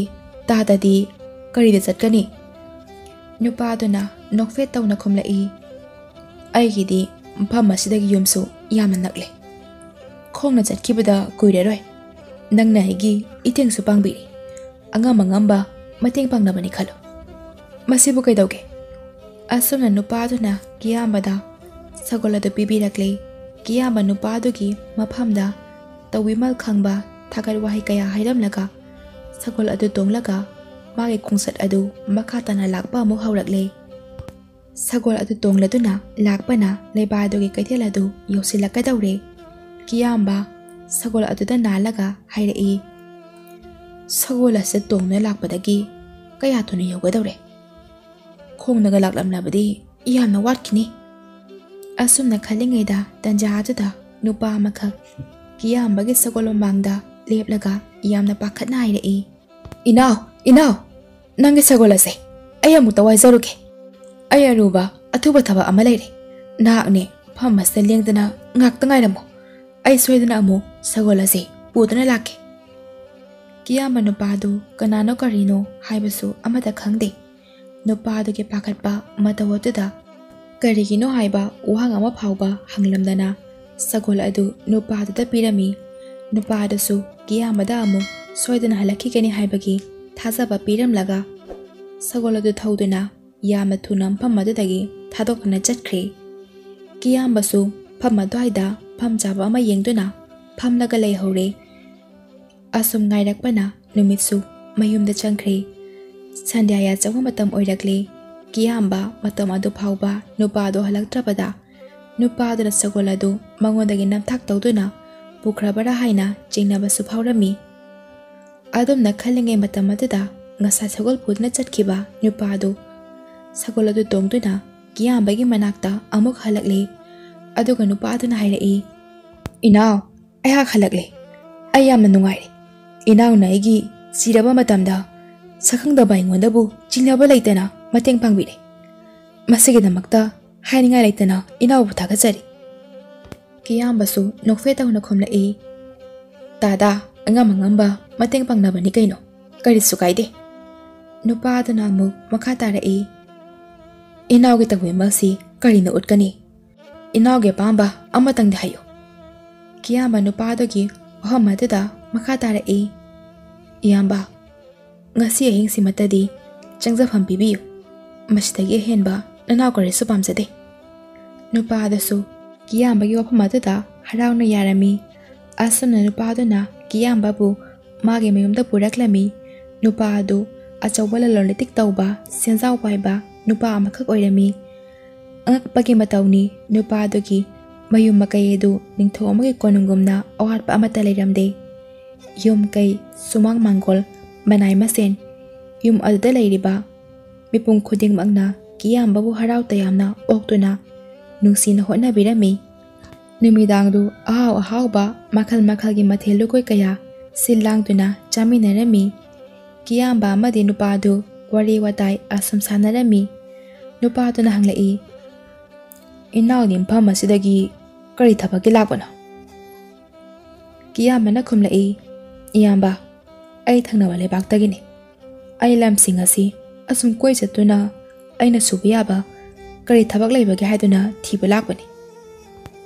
[SPEAKER 1] ꯇꯥꯗꯗꯤ ꯀꯔꯤꯗ ꯆꯠꯀꯅꯤ ꯅꯨꯄꯥꯗꯨꯅ ꯅꯣꯛꯐꯦꯠ ꯇꯧꯅ ꯈꯨꯝꯂꯛꯏ ꯑꯩꯒꯤꯗꯤ ꯃꯐꯝ ꯑꯁꯤꯗꯒꯤ ꯌꯨꯝꯁꯨ ꯌꯥꯝꯅ ꯅꯛꯂꯦ ꯈꯣꯡꯅ ꯆꯠꯈꯤꯕꯗ ꯀꯨꯏꯔꯔꯣꯏ ꯅꯪꯅ ꯑꯩꯒꯤ ꯏꯇꯦꯡꯁꯨ ꯄꯥꯡꯕꯤꯔꯤ ꯑꯉꯝ ꯑꯉꯝꯕ ꯃꯇꯦꯡ ꯄꯥꯡꯅꯕꯅꯤ ꯈꯜꯂꯨ ꯃꯁꯤꯕꯨ ꯀꯩꯗꯧꯒꯦ ꯑꯁꯨꯝꯅ ꯅꯨꯄꯥꯗꯨꯅ ꯀꯤꯌꯥꯝꯕꯗ ꯁꯒꯣꯜ ꯑꯗꯨ ꯄꯤꯕꯤꯔꯛꯂꯦ ꯀꯤꯌꯥꯝꯕ ꯅꯨꯄꯥꯗꯨꯒꯤ ꯃꯐꯝꯗ ꯇꯧꯕꯤꯃꯜ ꯈꯪꯕ ꯊꯥꯒꯠ ꯋꯥꯍꯩ ꯀꯌꯥ ꯍꯥꯏꯔꯝꯂꯒ ꯁꯒꯣꯜ ꯑꯗꯨ ꯇꯣꯡꯂꯒ ꯃꯥꯒꯤ ꯈꯣꯡꯆꯠ ꯑꯗꯨ ꯃꯈꯥ ꯇꯥꯅ ꯂꯥꯛꯄ ꯑꯃꯨꯛ ꯍꯧꯔꯛꯂꯦ ꯁꯒꯣꯜ ꯑꯗꯨ ꯇꯣꯡꯂꯗꯨꯅ ꯂꯥꯛꯄꯅ ꯂꯩꯕꯥꯛ ꯑꯗꯨꯒꯤ ꯀꯩꯊꯦꯜ ꯑꯗꯨ ꯌꯧꯁꯤꯜꯂꯛꯀꯗꯧꯔꯦ ꯀꯤꯌꯥꯝꯕ ꯁꯒꯣꯜ ꯑꯗꯨꯗ ꯅꯥꯜꯂꯒ ꯍꯥꯏꯔꯛꯏ ꯁꯒꯣꯜ ꯑꯁꯤ ꯇꯣꯡꯅ ꯂꯥꯛꯄꯗꯒꯤ ꯀꯌꯥ ꯊꯨꯅ ꯌꯧꯒꯗꯧꯔꯦ ꯈꯣꯡꯅꯒ ꯂꯥꯛꯂꯝꯂꯕꯗꯤ ꯌꯥꯝꯅ ꯋꯥꯠꯈꯤꯅꯤ ꯑꯁꯨꯝꯅ ꯈꯜꯂꯤꯉꯩꯗ ꯇꯟꯖꯥ ꯑꯗꯨꯗ ꯅꯨꯄꯥ ꯑꯃꯈꯛ ꯀꯤꯌꯥꯝꯕꯒꯤ ꯁꯒꯣꯜ ꯃꯃꯥꯡꯗ ꯂꯦꯞꯂꯒ ꯌꯥꯝꯅ ꯄꯥꯈꯠꯅ ꯍꯥꯏꯔꯛꯏ ꯏꯅꯥꯎ ꯏꯅꯥꯎ ꯅꯪꯒꯤ ꯁꯒꯣꯜ ꯑꯁꯦ ꯑꯩ ꯑꯃꯨꯛꯇ ꯋꯥꯏꯖꯔꯨꯒꯦ ꯑꯩ ꯑꯔꯨꯕ ꯑꯊꯨꯕ ꯊꯕꯛ ꯑꯃ ꯂꯩꯔꯦ ꯅꯍꯥꯛꯅꯦ ꯃꯐꯝ ꯑꯁꯤꯗ ꯂꯦꯡꯗꯅ ꯉꯥꯛꯇ ꯉꯥꯏꯔꯝꯃꯨ ꯑꯩ ꯁꯣꯏꯗꯅ ꯑꯃꯨꯛ ꯁꯒꯣꯜ ꯑꯁꯤ ꯄꯨꯗꯨꯅ ꯂꯥꯛꯀꯦ ꯀꯤꯌꯥꯝꯕ ꯅꯨꯄꯥꯗꯨ ꯀꯅꯥꯅꯣ ꯀꯔꯤꯅꯣ ꯍꯥꯏꯕꯁꯨ ꯑꯃꯠꯇ ꯈꯪꯗꯦ ꯅꯨꯄꯥꯗꯨꯒꯤ ꯄꯥꯈꯠꯄ ꯃꯇꯧ ꯑꯗꯨꯗ ꯀꯔꯤꯒꯤꯅꯣ ꯍꯥꯏꯕ ꯋꯥꯍꯪ ꯑꯃ ꯐꯥꯎꯕ ꯍꯪꯂꯝꯗꯅ ꯁꯒꯣꯜ ꯑꯗꯨ ꯅꯨꯄꯥꯗꯨꯗ ꯄꯤꯔꯝꯃꯤ꯫ ꯅꯨꯄꯥꯗꯨꯁꯨ ꯀꯤꯌꯥꯝꯕꯗ ꯑꯃꯨꯛ ꯁꯣꯏꯗꯅ ꯍꯜꯂꯛꯈꯤꯒꯅꯤ ꯍꯥꯏꯕꯒꯤ ꯊꯥꯖꯕ ꯄꯤꯔꯝꯂꯒ ꯁꯒꯣꯜ ꯑꯗꯨ ꯊꯧꯗꯨꯅ ꯌꯥꯝꯅ ꯊꯨꯅ ꯃꯐꯝ ꯑꯗꯨꯗꯒꯤ ꯊꯥꯗꯣꯛꯇꯨꯅ ꯆꯠꯈ꯭ꯔꯦ꯫ ꯀꯤꯌꯥꯝꯕꯁꯨ ꯃꯐꯝ ꯑꯗꯨꯋꯥꯏꯗ ꯐꯝ ꯆꯥꯕ ꯑꯃ ꯌꯦꯡꯗꯨꯅ ꯐꯝꯂꯒ ꯂꯩꯍꯧꯔꯦ꯫ ꯑꯁꯨꯝ ꯉꯥꯏꯔꯛꯄꯅ ꯅꯨꯃꯤꯠꯁꯨ ꯃꯌꯨꯝꯗ ꯆꯪꯈ꯭ꯔꯦ꯫ ꯁꯟꯙ꯭ꯌꯥ ꯌꯥꯆꯪꯕ ꯃꯇꯝ ꯑꯣꯏꯔꯛꯂꯦ꯫ ꯀꯤꯌꯥꯝꯕ ꯃꯇꯝ ꯑꯗꯨ ꯐꯥꯎꯕ ꯅꯨꯄꯥꯗꯣ ꯍꯜꯂꯛꯇ꯭ꯔꯕꯗ ꯅꯨꯄꯥꯗꯨꯅ ꯁꯒꯣꯜ ꯑꯗꯨ ꯃꯉꯣꯟꯗꯒꯤ ꯅꯝꯊꯥꯛ ꯇꯧꯗꯨꯅ ꯄꯨꯈ꯭ꯔꯕꯔꯥ ꯍꯥꯏꯅ ꯆꯤꯡꯅꯕꯁꯨ ꯐꯥꯎꯔꯝꯃꯤ꯫ ꯑꯗꯨꯝꯅ ꯈꯜꯂꯤꯉꯩ ꯃꯇꯝ ꯑꯗꯨꯗ ꯉꯁꯥꯏ ꯁꯒꯣꯜ ꯄꯨꯗꯨꯅ ꯆꯠꯈꯤꯕ ꯅꯨꯄꯥꯗꯨ ꯁꯒꯣꯜ ꯑꯗꯨ ꯇꯣꯡꯗꯨꯅ ꯀꯤꯌꯥꯝꯕꯒꯤ ꯃꯅꯥꯛꯇ ꯑꯃꯨꯛ ꯍꯜꯂꯛꯂꯦ꯫ ꯑꯗꯨꯒ ꯅꯨꯄꯥꯗꯨꯅ ꯍꯥꯏꯔꯛꯏ, "ꯏꯅꯥꯎ, ꯑꯩꯍꯥꯛ ꯍꯜꯂꯛꯂꯦ꯫ ꯑꯩ ꯌꯥꯝꯅ ꯅꯨꯡꯉꯥꯏꯔꯦ꯫ ꯏꯅꯥꯎꯅ ꯑꯩꯒꯤ ꯁꯤꯔꯕ ꯃꯇꯝꯗ ꯁꯛꯈꯪꯗꯕ ꯑꯩꯉꯣꯟꯗꯕꯨ ꯆꯤꯡꯅꯕ ꯂꯩꯇꯅ ꯃꯇꯦꯡ ꯄꯥꯡꯕꯤꯔꯦ꯫ ꯃꯁꯤꯒꯤꯗꯃꯛꯇ ꯍꯥꯏꯅꯤꯡꯉꯥꯏ ꯂꯩꯇꯅ ꯏꯅꯥꯎꯕꯨ ꯊꯥꯒꯠꯆꯔꯤ"꯫ ꯀꯤꯌꯥꯝꯕꯁꯨ ꯅꯣꯛꯐꯦ ꯇꯧꯅ ꯈꯨꯝꯂꯛꯏ, "ꯗꯥꯗꯥ, ꯑꯉꯝ ꯑꯉꯝꯕ ꯃꯇꯦꯡ ꯄꯥꯡꯅꯕꯅꯤ ꯀꯩꯅꯣ, ꯀꯔꯤꯁꯨ ꯀꯥꯏꯗꯦ"꯫ ꯅꯨꯄꯥꯗꯨꯅ ꯑꯃꯨꯛ ꯃꯈꯥ ꯇꯥꯔꯛꯏ, "ꯏꯅꯥꯎꯒꯤ ꯇꯧꯕꯤꯃꯜꯁꯤ ꯀꯔꯤꯅ ꯎꯠꯀꯅꯤ? ꯏꯅꯥꯎꯒꯤ ꯑꯄꯥꯝꯕ ꯑꯃꯇꯪꯗꯤ ꯍꯥꯏꯌꯨ"꯫ ꯀꯤꯌꯥꯝꯕ ꯅꯨꯄꯥꯗꯨꯒꯤ ꯋꯥꯐꯝ ꯑꯗꯨꯗ ꯃꯈꯥ ꯇꯥꯔꯛꯏ, "ꯏꯌꯥꯝꯕ, ꯉꯁꯤ ꯑꯍꯤꯡꯁꯤꯃꯇꯗꯤ ꯆꯪꯖꯐꯝ ꯄꯤꯕꯤꯌꯨ꯫ ꯃꯁꯤꯗꯒꯤ ꯑꯍꯦꯟꯕ ꯅꯅꯥꯎ ꯀꯔꯤꯁꯨ ꯄꯥꯝꯖꯗꯦ"꯫ ꯅꯨꯄꯥꯗꯨꯁꯨ ꯀꯤꯌꯥꯝꯕꯒꯤ ꯋꯥꯐꯝ ꯑꯗꯨꯗ ꯍꯔꯥꯎꯅ ꯌꯥꯔꯝꯃꯤ꯫ ꯑꯁꯨꯝꯅ ꯅꯨꯄꯥꯗꯨꯅ ꯀꯤꯌꯥꯝꯕꯕꯨ ꯃꯥꯒꯤ ꯃꯌꯨꯝꯗ ꯄꯨꯔꯛꯂꯝꯃꯤ꯫ ꯅꯨꯄꯥ ꯑꯗꯨ ꯑꯆꯧꯕ ꯂꯂꯣꯟ ꯏꯇꯤꯛ ꯇꯧꯕ, ꯁꯦꯟꯖꯥꯎ ꯄꯥꯏꯕ ꯅꯨꯄꯥ ꯑꯃꯈꯛ ꯑꯣꯏꯔꯝꯃꯤ꯫ ꯑꯉꯛꯄꯒꯤ ꯃꯇꯧꯅꯤ ꯅꯨꯄꯥꯗꯨꯒꯤ ꯃꯌꯨꯝ ꯃꯀꯩ ꯑꯗꯨ ꯅꯤꯡꯊꯧ ꯑꯃꯒꯤ ꯀꯣꯅꯨꯡꯒꯨꯝꯅ ꯑꯋꯥꯠꯄ ꯑꯃꯠꯇ ꯂꯩꯔꯝꯗꯦ꯫ ꯌꯨꯝ ꯀꯩ, ꯁꯨꯃꯥꯡ ꯃꯥꯡꯒꯣꯜ, ꯃꯅꯥꯏ ꯃꯁꯦꯟ ꯌꯨꯝ ꯑꯗꯨꯗ ꯂꯩꯔꯤꯕ ꯃꯤꯄꯨꯝ ꯈꯨꯗꯤꯡꯃꯛꯅ ꯀꯤꯌꯥꯝꯕꯕꯨ ꯍꯔꯥꯎ ꯇꯌꯥꯝꯅ ꯑꯣꯛꯇꯨꯅ ꯅꯨꯡꯁꯤꯅ ꯍꯣꯠꯅꯕꯤꯔꯝꯃꯤ꯫ ꯅꯨꯃꯤꯗꯥꯡꯗꯨ ꯑꯍꯥꯎ ꯑꯍꯥꯎꯕ ꯃꯈꯜ ꯃꯈꯜꯒꯤ ꯃꯊꯦꯜ ꯂꯨꯀꯣꯏ ꯀꯌꯥ ꯁꯤꯜ ꯂꯥꯡꯗꯨꯅ ꯆꯥꯃꯤꯟꯅꯔꯝꯃꯤ꯫ ꯀꯤꯌꯥꯝꯕ ꯑꯃꯗꯤ ꯅꯨꯄꯥꯗꯨ ꯋꯥꯔꯤ ꯋꯥꯇꯥꯏ ꯑꯁꯨꯝ ꯁꯥꯟꯅꯔꯝꯃꯤ꯫ ꯅꯨꯄꯥꯗꯨꯅ ꯍꯪꯂꯛꯏ, "ꯏꯅꯥꯎꯗꯤ ꯃꯐꯝ ꯑꯁꯤꯗꯒꯤ ꯀꯔꯤ ꯊꯕꯛꯀꯤ ꯂꯥꯛꯄꯅꯣ"꯫ ꯀꯤꯌꯥꯝꯕꯅ ꯈꯨꯝꯂꯛꯏ, "ꯏꯌꯥꯝꯕ, ꯑꯩ ꯊꯪꯅꯕ ꯂꯩꯕꯥꯛꯇꯒꯤꯅꯤ꯫ ꯑꯩ ꯂꯝꯁꯤꯡ ꯑꯁꯤ ꯑꯁꯨꯝ ꯀꯣꯏ ꯆꯠꯇꯨꯅ ꯑꯩꯅ ꯁꯨꯕ ꯌꯥꯕ ꯀꯔꯤ ꯊꯕꯛ ꯂꯩꯕꯒꯦ ꯍꯥꯏꯗꯨꯅ ꯊꯤꯕ ꯂꯥꯛꯄꯅꯤ"꯫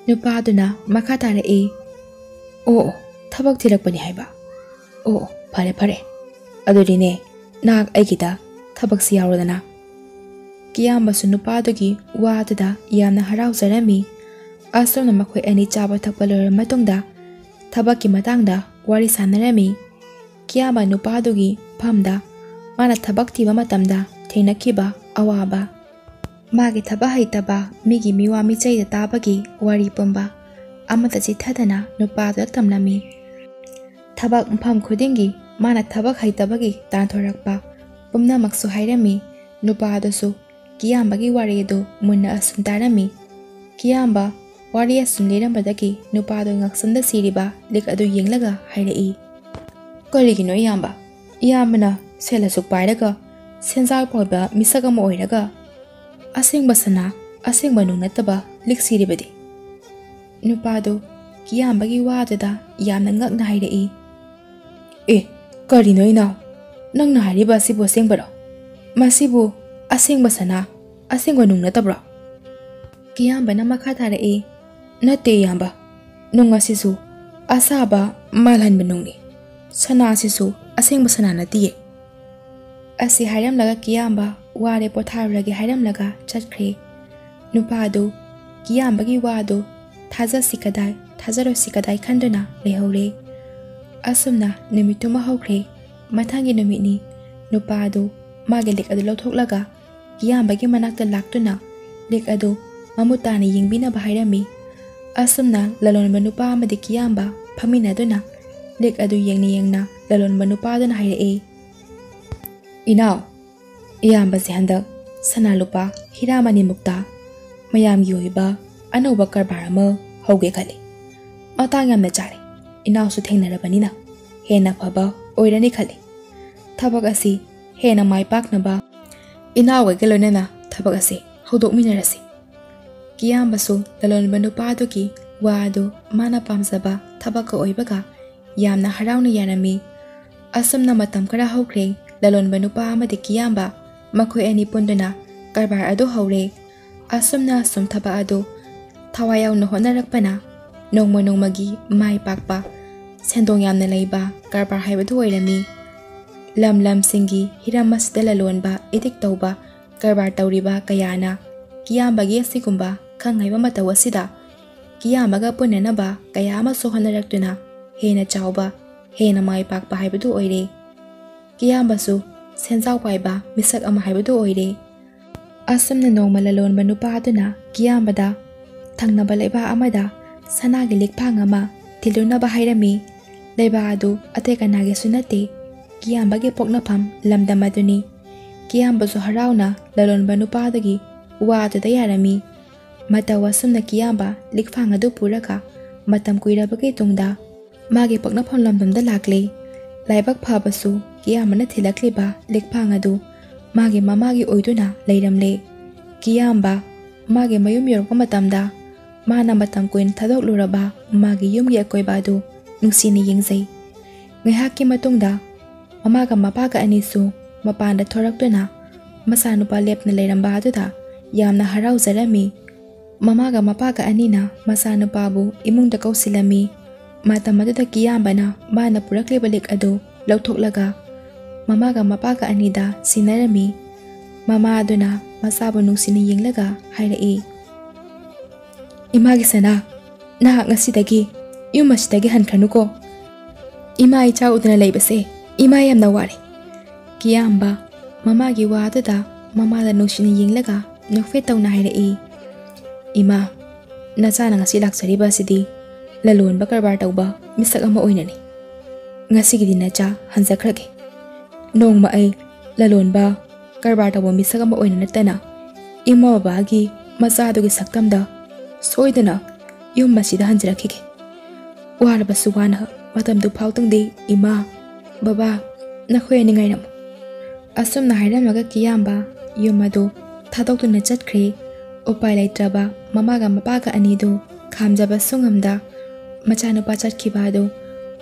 [SPEAKER 1] ꯅꯨꯄꯥꯗꯨꯅ ꯃꯈꯥ ꯇꯥꯔꯛꯏ, "ꯑꯣ, ꯊꯕꯛ ꯊꯤꯔꯛꯄꯅꯤ ꯍꯥꯏꯕ? ꯑꯣ, ꯐꯔꯦ ꯐꯔꯦ, ꯑꯗꯨꯗꯤꯅꯦ ꯅꯍꯥꯛ ꯑꯩꯒꯤꯗ ꯊꯕꯛꯁꯤ ꯌꯥꯎꯔꯣꯗꯅ"꯫ ꯀꯤꯌꯥꯝꯕꯁꯨ ꯅꯨꯄꯥꯗꯨꯒꯤ ꯋꯥꯗꯨꯗ ꯌꯥꯝꯅ ꯍꯔꯥꯎꯖꯔꯝꯃꯤ꯫ ꯑꯁꯨꯝꯅ ꯃꯈꯣꯏ ꯑꯅꯤ ꯆꯥꯕ ꯊꯛꯄ ꯂꯣꯏꯔꯕ ꯃꯇꯨꯡꯗ ꯊꯕꯛꯀꯤ ꯃꯇꯥꯡꯗ ꯋꯥꯔꯤ ꯁꯥꯟꯅꯔꯝꯃꯤ꯫ ꯀꯤꯌꯥꯝꯕ ꯅꯨꯄꯥꯗꯨꯒꯤ ꯐꯝꯗ ꯃꯥꯅ ꯊꯕꯛ ꯊꯤꯕ ꯃꯇꯝꯗ ꯊꯦꯡꯅꯈꯤꯕ ꯑꯋꯥꯕ, ꯃꯥꯒꯤ ꯊꯕꯛ ꯍꯩꯇꯕ ꯃꯤꯒꯤ ꯃꯤꯋꯥ ꯃꯤꯆꯩꯗ ꯇꯥꯕꯒꯤ ꯋꯥꯔꯤ ꯄꯨꯝꯕ ꯑꯃꯠꯇ ꯆꯤꯊꯗꯅ ꯅꯨꯄꯥꯗꯨꯗ ꯇꯝꯂꯝꯃꯤ꯫ ꯊꯕꯛ ꯃꯐꯝ ꯈꯨꯗꯤꯡꯒꯤ ꯃꯥꯅ ꯊꯕꯛ ꯍꯩꯇꯕꯒꯤ ꯇꯥꯟꯊꯣꯔꯛꯄ ꯄꯨꯝꯅꯃꯛꯁꯨ ꯍꯥꯏꯔꯝꯃꯤ꯫ ꯅꯨꯄꯥꯗꯨꯁꯨ ꯀꯤꯌꯥꯝꯕꯒꯤ ꯋꯥꯔꯤ ꯑꯗꯨ ꯃꯨꯟꯅ ꯑꯁꯨꯝ ꯇꯥꯔꯝꯃꯤ꯫ ꯀꯤꯌꯥꯝꯕ ꯋꯥꯔꯤ ꯑꯁꯨꯝ ꯂꯤꯔꯝꯕꯗꯒꯤ ꯅꯨꯄꯥꯗꯨ ꯉꯛꯁꯝꯗ ꯁꯤꯔꯤꯕ ꯂꯤꯛ ꯑꯗꯨ ꯌꯦꯡꯂꯒ ꯍꯥꯏꯔꯛꯏ, "ꯀꯔꯤꯒꯤꯅꯣ ꯏꯌꯥꯝꯕ? ꯏꯌꯥꯝꯕꯅ ꯁꯦꯜ ꯑꯁꯨꯛ ꯄꯥꯏꯔꯒ ꯁꯦꯟꯖꯥꯎ ꯄꯥꯏꯕ ꯃꯤꯁꯛ ꯑꯃ ꯑꯣꯏꯔꯒ ꯑꯁꯦꯡꯕ ꯁꯅꯥ, ꯑꯁꯦꯡꯕ ꯅꯨꯡ ꯅꯠꯇꯕ ꯂꯤꯛ ꯁꯤꯔꯤꯕꯗꯤ"꯫ ꯅꯨꯄꯥꯗꯨ ꯀꯤꯌꯥꯝꯕꯒꯤ ꯋꯥꯗꯨꯗ ꯌꯥꯝꯅ ꯉꯛꯅ ꯍꯥꯏꯔꯛꯏ, "ꯑꯦ, ꯀꯔꯤꯅꯣ ꯏꯅꯥꯎ? ꯅꯪꯅ ꯍꯥꯏꯔꯤꯕ ꯑꯁꯤꯕꯨ ꯑꯁꯦꯡꯕꯔꯣ? ꯃꯁꯤꯕꯨ ꯑꯁꯦꯡꯕ ꯁꯅꯥ, ꯑꯁꯦꯡꯕ ꯅꯨꯡ ꯅꯠꯇꯕ꯭ꯔꯣ"꯫ ꯀꯤꯌꯥꯝꯕꯅ ꯃꯈꯥ ꯇꯥꯔꯛꯏ, "ꯅꯠꯇꯦ ꯏꯌꯥꯝꯕ, ꯅꯨꯡ ꯑꯁꯤꯁꯨ ꯑꯁꯥꯕ ꯃꯥꯜꯍꯟꯕ ꯅꯨꯡꯅꯤ꯫ ꯁꯅꯥ ꯑꯁꯤꯁꯨ ꯑꯁꯦꯡꯕ ꯁꯅꯥ ꯅꯠꯇꯤꯌꯦ"꯫ ꯑꯁꯤ ꯍꯥꯏꯔꯝꯂꯒ ꯀꯤꯌꯥꯝꯕ ꯋꯥꯔꯦ ꯄꯣꯊꯥꯔꯨꯔꯒꯦ ꯍꯥꯏꯔꯝꯂꯒ ꯆꯠꯈ꯭ꯔꯦ꯫ ꯅꯨꯄꯥꯗꯨ ꯀꯤꯌꯥꯝꯕꯒꯤ ꯋꯥꯗꯨ ꯊꯥꯖꯁꯤ ꯀꯗꯥꯏ, ꯊꯥꯖꯔꯣꯏꯁꯤ ꯀꯗꯥꯏ ꯈꯟꯗꯨꯅ ꯂꯩꯍꯧꯔꯦ꯫ ꯑꯁꯨꯝꯅ ꯅꯨꯃꯤꯠꯇꯨꯃ ꯍꯧꯈ꯭ꯔꯦ꯫ ꯃꯊꯪꯒꯤ ꯅꯨꯃꯤꯠꯅꯤ ꯅꯨꯄꯥꯗꯨ ꯃꯥꯒꯤ ꯂꯤꯛ ꯑꯗꯨ ꯂꯧꯊꯣꯛꯂꯒ ꯀꯤꯌꯥꯝꯕꯒꯤ ꯃꯅꯥꯛꯇ ꯂꯥꯛꯇꯨꯅ ꯂꯤꯛ ꯑꯗꯨ ꯃꯃꯨꯠ ꯇꯥꯅ ꯌꯦꯡꯕꯤꯅꯕ ꯍꯥꯏꯔꯝꯃꯤ꯫ ꯑꯁꯨꯝꯅ ꯂꯂꯣꯟꯕ ꯅꯨꯄꯥ ꯑꯃꯗꯤ ꯀꯤꯌꯥꯝꯕ ꯐꯝꯃꯤꯟꯅꯗꯨꯅ ꯂꯤꯛ ꯑꯗꯨ ꯌꯦꯡꯅ ꯌꯦꯡꯅ ꯂꯂꯣꯟꯕ ꯅꯨꯄꯥꯗꯨꯅ ꯍꯥꯏꯔꯛꯏ, "ꯏꯅꯥꯎ, ꯏꯌꯥꯝꯕꯁꯦ ꯍꯟꯗꯛ ꯁꯅꯥ ꯂꯨꯄꯥ ꯍꯤꯔꯥ ꯃꯅꯤꯃꯨꯛꯇ ꯃꯌꯥꯝꯒꯤ ꯑꯣꯏꯕ ꯑꯅꯧꯕ ꯀꯔꯕꯥꯔ ꯑꯃ ꯍꯧꯒꯦ ꯈꯜꯂꯤ꯫ ꯃꯇꯥꯡ ꯌꯥꯝꯅ ꯆꯥꯔꯦ꯫ ꯏꯅꯥꯎꯁꯨ ꯊꯦꯡꯅꯔꯕꯅꯤꯅ ꯍꯦꯟꯅ ꯐꯕ ꯑꯣꯏꯔꯅꯤ ꯈꯜꯂꯤ꯫ ꯊꯕꯛ ꯑꯁꯤ ꯍꯦꯟꯅ ꯃꯥꯏ ꯄꯥꯛꯅꯕ ꯏꯅꯥꯎꯒꯩꯒ ꯂꯣꯏꯅꯅ ꯊꯕꯛ ꯑꯁꯤ ꯍꯧꯗꯣꯛꯃꯤꯟꯅꯔꯁꯤ"꯫ ꯀꯤꯌꯥꯝꯕꯁꯨ ꯂꯂꯣꯟꯕ ꯅꯨꯄꯥꯗꯨꯒꯤ ꯋꯥ ꯑꯗꯨ ꯃꯥꯅ ꯄꯥꯝꯖꯕ ꯊꯕꯛꯀ ꯑꯣꯏꯕꯒ ꯌꯥꯝꯅ ꯍꯔꯥꯎꯅ ꯌꯥꯔꯝꯃꯤ꯫ ꯑꯁꯨꯝꯅ ꯃꯇꯝ ꯈꯔ ꯍꯧꯈ꯭ꯔꯦ꯫ ꯂꯂꯣꯟꯕ ꯅꯨꯄꯥ ꯑꯃꯗꯤ ꯀꯤꯌꯥꯝꯕ ꯃꯈꯣꯏ ꯑꯅꯤ ꯄꯨꯟꯗꯨꯅ ꯀꯔꯕꯥꯔ ꯑꯗꯨ ꯍꯧꯔꯦ꯫ asumna sum thaba adu thawai yauna honarapana nongma nongmagi mai pakpa sendong yamna leiba karbar haibadu oirami lam lam singi hiramas dalalonba edik tauba karbar tauriba kayana kiyambagi asigumba khangaiba matawasida kiyamaga punenaba kayama sohanarakduna hena chauba hena mai pakpa haibadu oire kiyambasu senjau paiba misak ama haibadu oire asumna nongma lalonba nupa aduna kiyambada thangnaba leiba amada sanagi likphang ama tilunaba hairami leiba adu atekanage sunate kiyambagi poknafam lamdamaduni kiyambasu harauna lalonba nupadagi waadada yarami matawa sumna kiyamba likphang adu puraka matam kuirabagi tungda magi poknafam lamdamda lakle laibak phabasu kiyamana thilakliba likphang adu magi mamagi oiduna leiramle kiyamba magi mayum yorpa matamda mana matam kuin thadok luraba magi yumgi akoiba adu nungsini yingzai ngaihakki matungda mamaga mapaga anisu mapanda thoraktuna masanupa lepna leiramba aduda yamna harauzarami mamaga mapaga anina masanupabu imungda kausilami matam aduda kiyambana mana purakliba lik adu lauthoklaga mamaga mapaga anida sinarami mama aduna masabu nungsini yinglaga hairai imagi sana nahak ngasidagi yumasidagi hankhanuko ima icha udna leibase ima yamna ware kiyamba mamagi wadada mamada nungsini yinglaga nokfe tawna hairai ima nachana ngasi laksariba sidi lalon ba karbar tawba misak ama oinani ngasigidi nacha hanjakrage nongma ai lalon ba karbar tawba misak ama oina natana ima babagi machadugi saktamda soidana yum masida hanjrakige warba suwana matamdu phautangde ima baba nakhoi ningai ram asum na hairamaga kiyamba yumadu thadokuna chatkre upai laitraba mamaga mapaga anidu khamjaba sungamda machanupa chatkibadu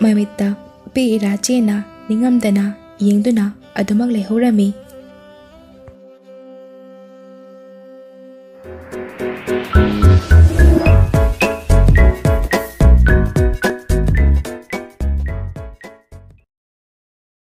[SPEAKER 1] mamitta pe irachena ningamdana yengduna adumak lehorami